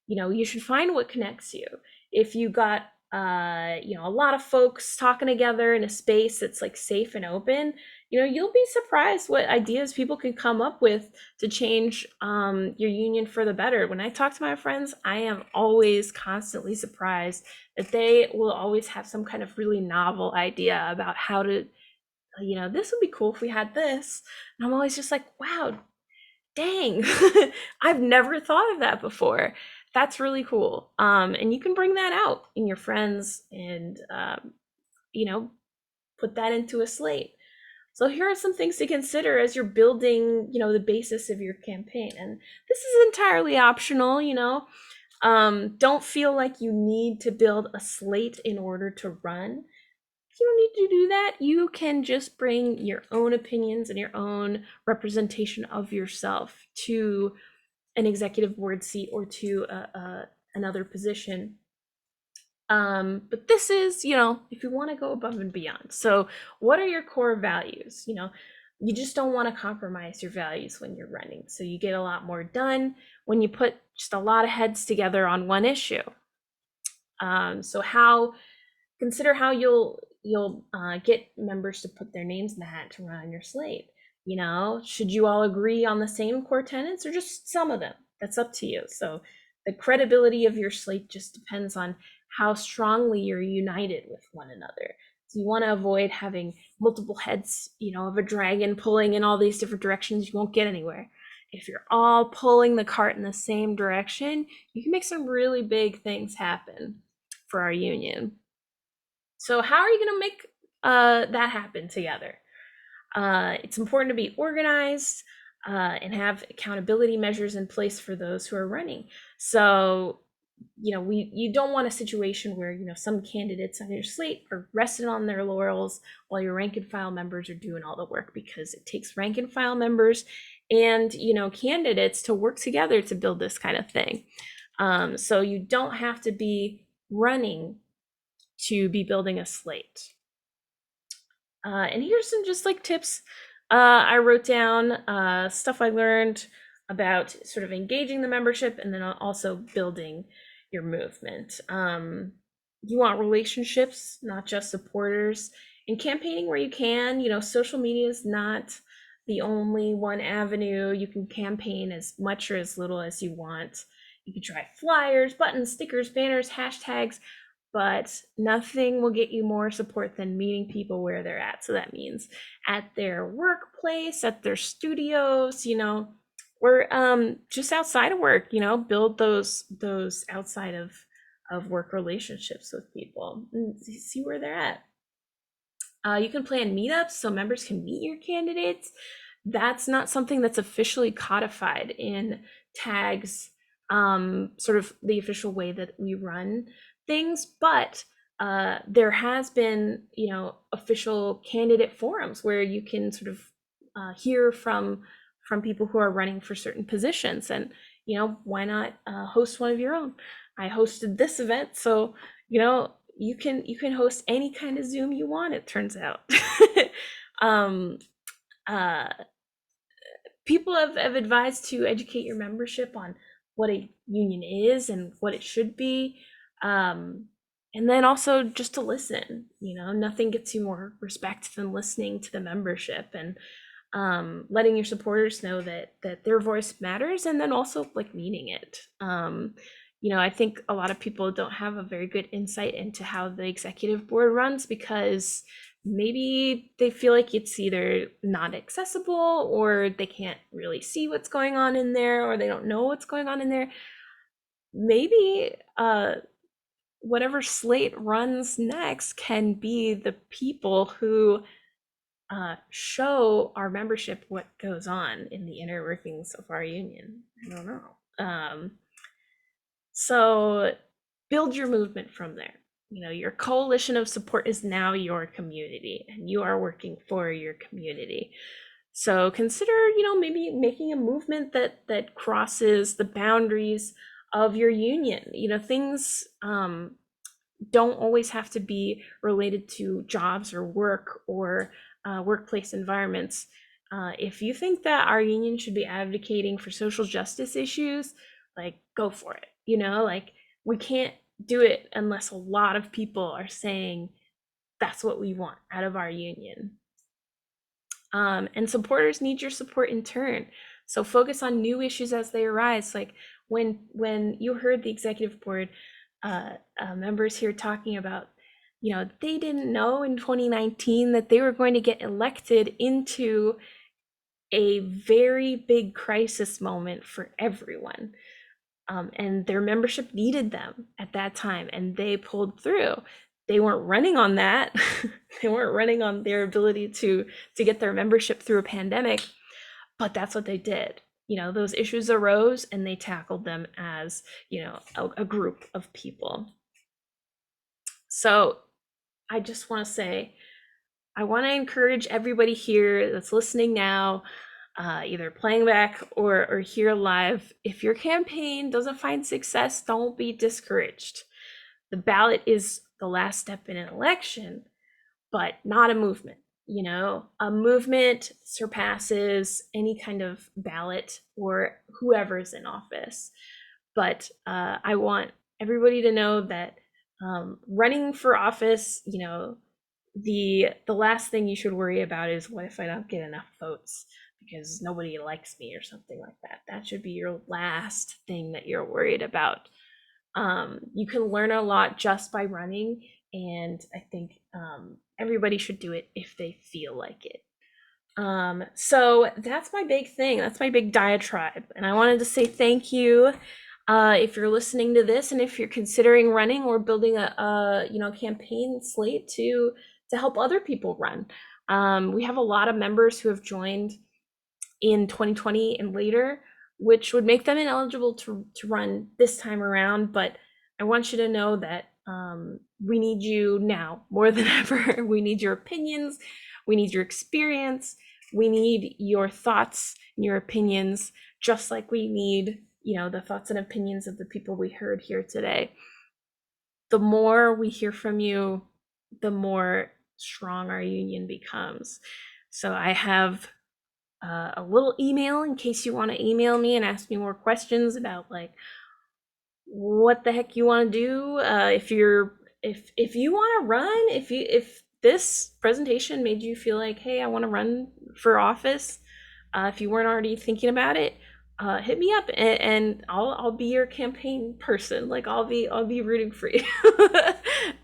you should find what connects you. If you got, a lot of folks talking together in a space that's like safe and open, you'll be surprised what ideas people can come up with to change your union for the better. When I talk to my friends, I am always constantly surprised that they will always have some kind of really novel idea about how to, this would be cool if we had this. And I'm always just like, wow, dang, I've never thought of that before. That's really cool. And you can bring that out in your friends and, you know, put that into a slate. So here are some things to consider as you're building, the basis of your campaign. And this is entirely optional, don't feel like you need to build a slate in order to run. You don't need to do that. You can just bring your own opinions and your own representation of yourself to an executive board seat or to another position. But this is, if you want to go above and beyond. So, what are your core values? You just don't want to compromise your values when you're running. So, you get a lot more done when you put just a lot of heads together on one issue. So, consider how you'll get members to put their names in the hat to run on your slate. Should you all agree on the same core tenets or just some of them? That's up to you. So the credibility of your slate just depends on how strongly you're united with one another. So you want to avoid having multiple heads, of a dragon pulling in all these different directions. You won't get anywhere. If you're all pulling the cart in the same direction, you can make some really big things happen for our union. So how are you going to make that happen together? It's important to be organized and have accountability measures in place for those who are running. So you don't want a situation where some candidates on your slate are resting on their laurels while your rank and file members are doing all the work, because it takes rank and file members and candidates to work together to build this kind of thing. So you don't have to be running to be building a slate. And here's some just like tips I wrote down, stuff I learned about sort of engaging the membership and then also building your movement. You want relationships, not just supporters. And campaigning where you can, social media is not the only one avenue. You can campaign as much or as little as you want. You can try flyers, buttons, stickers, banners, hashtags, but nothing will get you more support than meeting people where they're at. So that means at their workplace, at their studios, or just outside of work, build those outside of work relationships with people and see where they're at. You can plan meetups so members can meet your candidates. That's not something that's officially codified in tags, sort of the official way that we run things, but there has been, official candidate forums where you can sort of hear from people who are running for certain positions, and why not host one of your own? I hosted this event, so you can host any kind of Zoom you want, it turns out. um, uh, People have advised to educate your membership on what a union is and what it should be. And then also just to listen. Nothing gets you more respect than listening to the membership and letting your supporters know that their voice matters, and then also like meaning it. I think a lot of people don't have a very good insight into how the executive board runs because maybe they feel like it's either not accessible or they can't really see what's going on in there, or they don't know what's going on in there. Maybe whatever slate runs next can be the people who show our membership what goes on in the inner workings of our union. I don't know. So build your movement from there. Your coalition of support is now your community, and you are working for your community. So consider, maybe making a movement that crosses the boundaries of your union. Things don't always have to be related to jobs or work or workplace environments. If you think that our union should be advocating for social justice issues, like go for it. Like we can't do it unless a lot of people are saying that's what we want out of our union. And supporters need your support in turn. So focus on new issues as they arise. Like when you heard the executive board members here talking about, they didn't know in 2019 that they were going to get elected into a very big crisis moment for everyone. And their membership needed them at that time, and they pulled through. They weren't running on that. They weren't running on their ability to get their membership through a pandemic, but that's what they did. Those issues arose and they tackled them as, a group of people. So I just want to say, I want to encourage everybody here that's listening now, either playing back or here live. If your campaign doesn't find success, don't be discouraged. The ballot is the last step in an election, but not a movement. A movement surpasses any kind of ballot or whoever's in office. But I want everybody to know that running for office, the last thing you should worry about is, what if I don't get enough votes because nobody likes me or something like that. That should be your last thing that you're worried about. You can learn a lot just by running, and I think everybody should do it if they feel like it. So that's my big thing. That's my big diatribe, and I wanted to say thank you. If you're listening to this, and if you're considering running or building a campaign slate to help other people run, we have a lot of members who have joined in 2020 and later, which would make them ineligible to run this time around. But I want you to know that we need you now more than ever. We need your opinions. We need your experience. We need your thoughts and your opinions, just like we need, the thoughts and opinions of the people we heard here today. The more we hear from you, the more strong our union becomes. So I have a little email in case you want to email me and ask me more questions about like what the heck you want to do. If you want to run, if this presentation made you feel like, hey, I want to run for office, if you weren't already thinking about it, hit me up and I'll be your campaign person. Like I'll be rooting for you.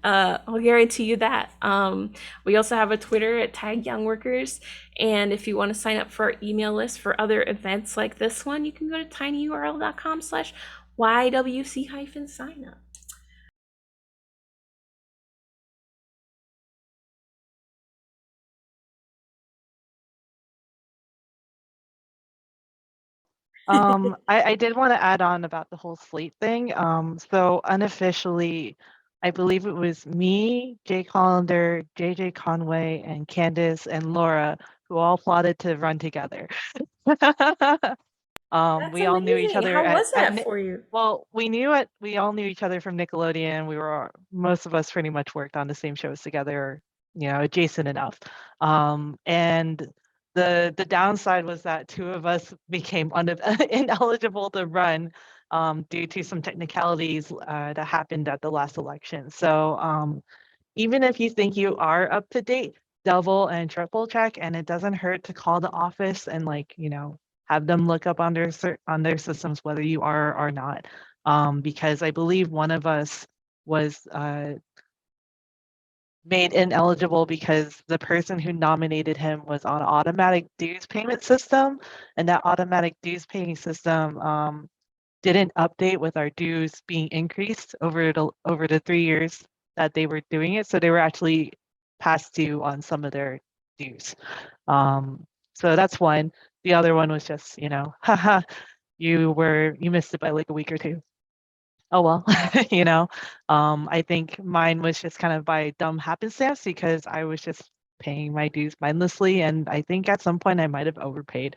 I'll guarantee you that. We also have a Twitter at Tag Young Workers, and if you want to sign up for our email list for other events like this one, you can go to tinyurl.com/YWC sign up. I did want to add on about the whole slate thing. So unofficially, I believe it was me, Jay Collender, JJ Conway, and Candace and Laura who all plotted to run together. That's We all knew each amazing. other How was that for you? well, we all knew each other from Nickelodeon. Most of us pretty much worked on the same shows together, adjacent enough. And the downside was that two of us became ineligible to run due to some technicalities that happened at the last election. So even if you think you are up to date, double and triple check, and it doesn't hurt to call the office and have them look up on their systems whether you are or not. Because I believe one of us was made ineligible because the person who nominated him was on an automatic dues payment system, and that automatic dues paying system didn't update with our dues being increased over the 3 years that they were doing it. So they were actually past due on some of their dues. So that's one. The other one was just, haha, you missed it by like a week or two. Oh well, I think mine was just kind of by dumb happenstance because I was just paying my dues mindlessly, and I think at some point I might have overpaid.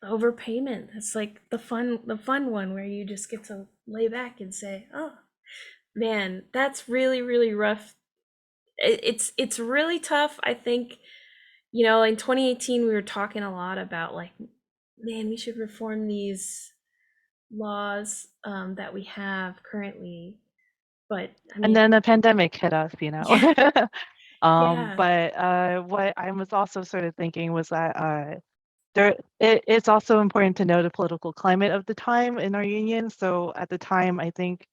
Overpayment. That's like the fun one where you just get to lay back and say, "Oh, man, that's really really rough." It's really tough. I think, in 2018 we were talking a lot about like, man, we should reform these laws that we have currently. But I And mean, then the pandemic hit us, yeah, yeah. But what I was also sort of thinking was that it's also important to know the political climate of the time in our union. So at the time, I think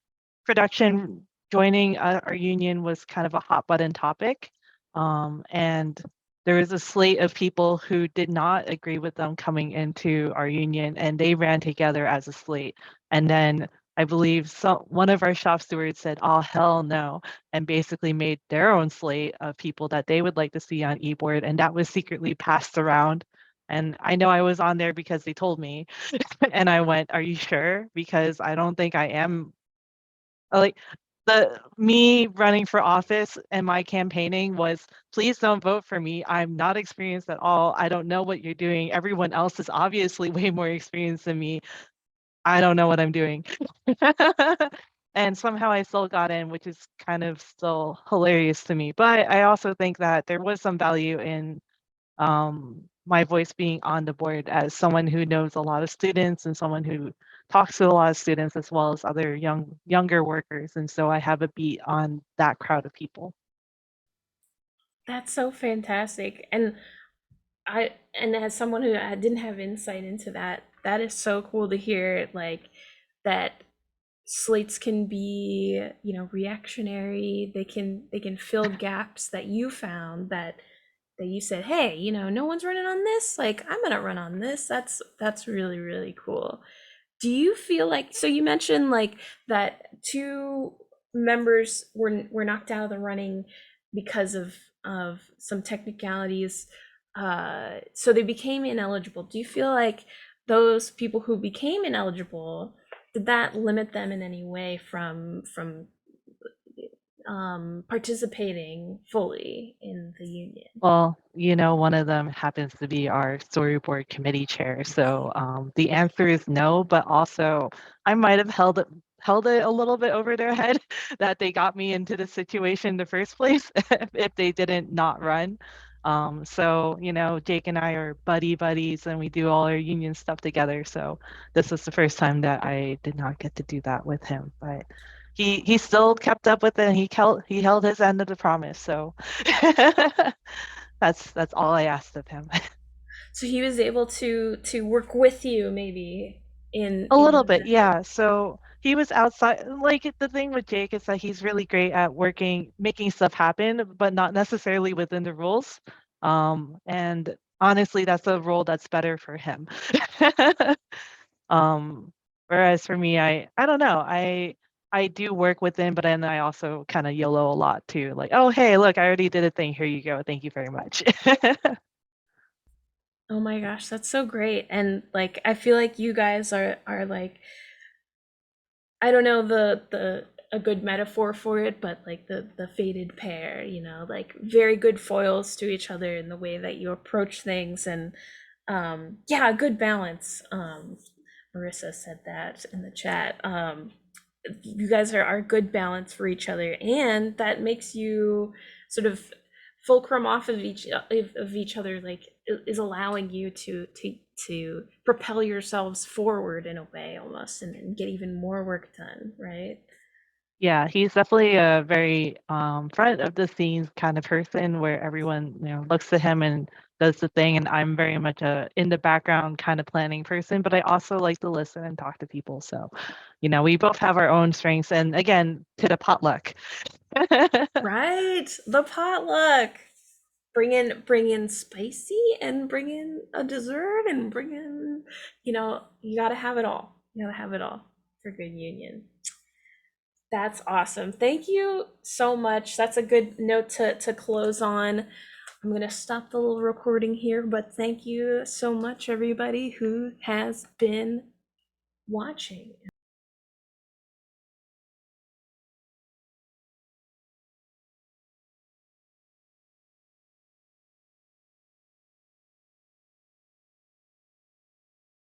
production joining our union was kind of a hot button topic. And there was a slate of people who did not agree with them coming into our union, and they ran together as a slate. And then I believe one of our shop stewards said, "Oh, hell no," and basically made their own slate of people that they would like to see on eBoard, and that was secretly passed around. And I know I was on there because they told me. And I went, "Are you sure? Because I don't think I am." Like the me running for office and my campaigning was, "Please don't vote for me. I'm not experienced at all. I don't know what you're doing. Everyone else is obviously way more experienced than me. I don't know what I'm doing." And somehow I still got in, which is kind of still hilarious to me. But I also think that there was some value in my voice being on the board as someone who knows a lot of students and someone who talks to a lot of students as well as other younger workers. And so I have a beat on that crowd of people. That's so fantastic. And as someone who didn't have insight into that, that is so cool to hear, like that slates can be, reactionary. They can fill gaps that you found, that you said, hey, no one's running on this, like I'm gonna run on this. That's really really cool. Do you feel like, so you mentioned like that two members were knocked out of the running because of some technicalities, so they became ineligible. Do you feel like those people who became ineligible did that limit them in any way from participating fully in the union? Well, one of them happens to be our storyboard committee chair. So the answer is no, but also I might have held it a little bit over their head that they got me into this situation in the first place if they didn't not run. So, Jake and I are buddies and we do all our union stuff together. So this was the first time that I did not get to do that with him, but he still kept up with it and he held his end of the promise. So that's all I asked of him. So he was able to work with you maybe A in little bit, the yeah. So he was outside. Like the thing with Jake is that he's really great at making stuff happen, but not necessarily within the rules. And honestly, that's a role that's better for him. Um, Whereas for me, I don't know. I do work within, but then I also kind of YOLO a lot too. Like, oh hey, look, I already did a thing. Here you go. Thank you very much. Oh my gosh, that's so great. And like I feel like you guys are like, I don't know the a good metaphor for it, but like the fated pair, like very good foils to each other in the way that you approach things. And yeah, a good balance. Marissa said that in the chat. You guys are good balance for each other, and that makes you sort of fulcrum off of each other, like is allowing you to propel yourselves forward in a way almost, and get even more work done, right? Yeah, he's definitely a very front of the scenes kind of person where everyone, looks to him and does the thing. And I'm very much a in the background kind of planning person, but I also like to listen and talk to people. So, we both have our own strengths. And again, to the potluck. Right, the potluck. Bring in spicy, and bring in a dessert, and bring in, you gotta have it all. You gotta have it all for good union. That's awesome. Thank you so much. That's a good note to close on. I'm going to stop the little recording here, but thank you so much, everybody who has been watching.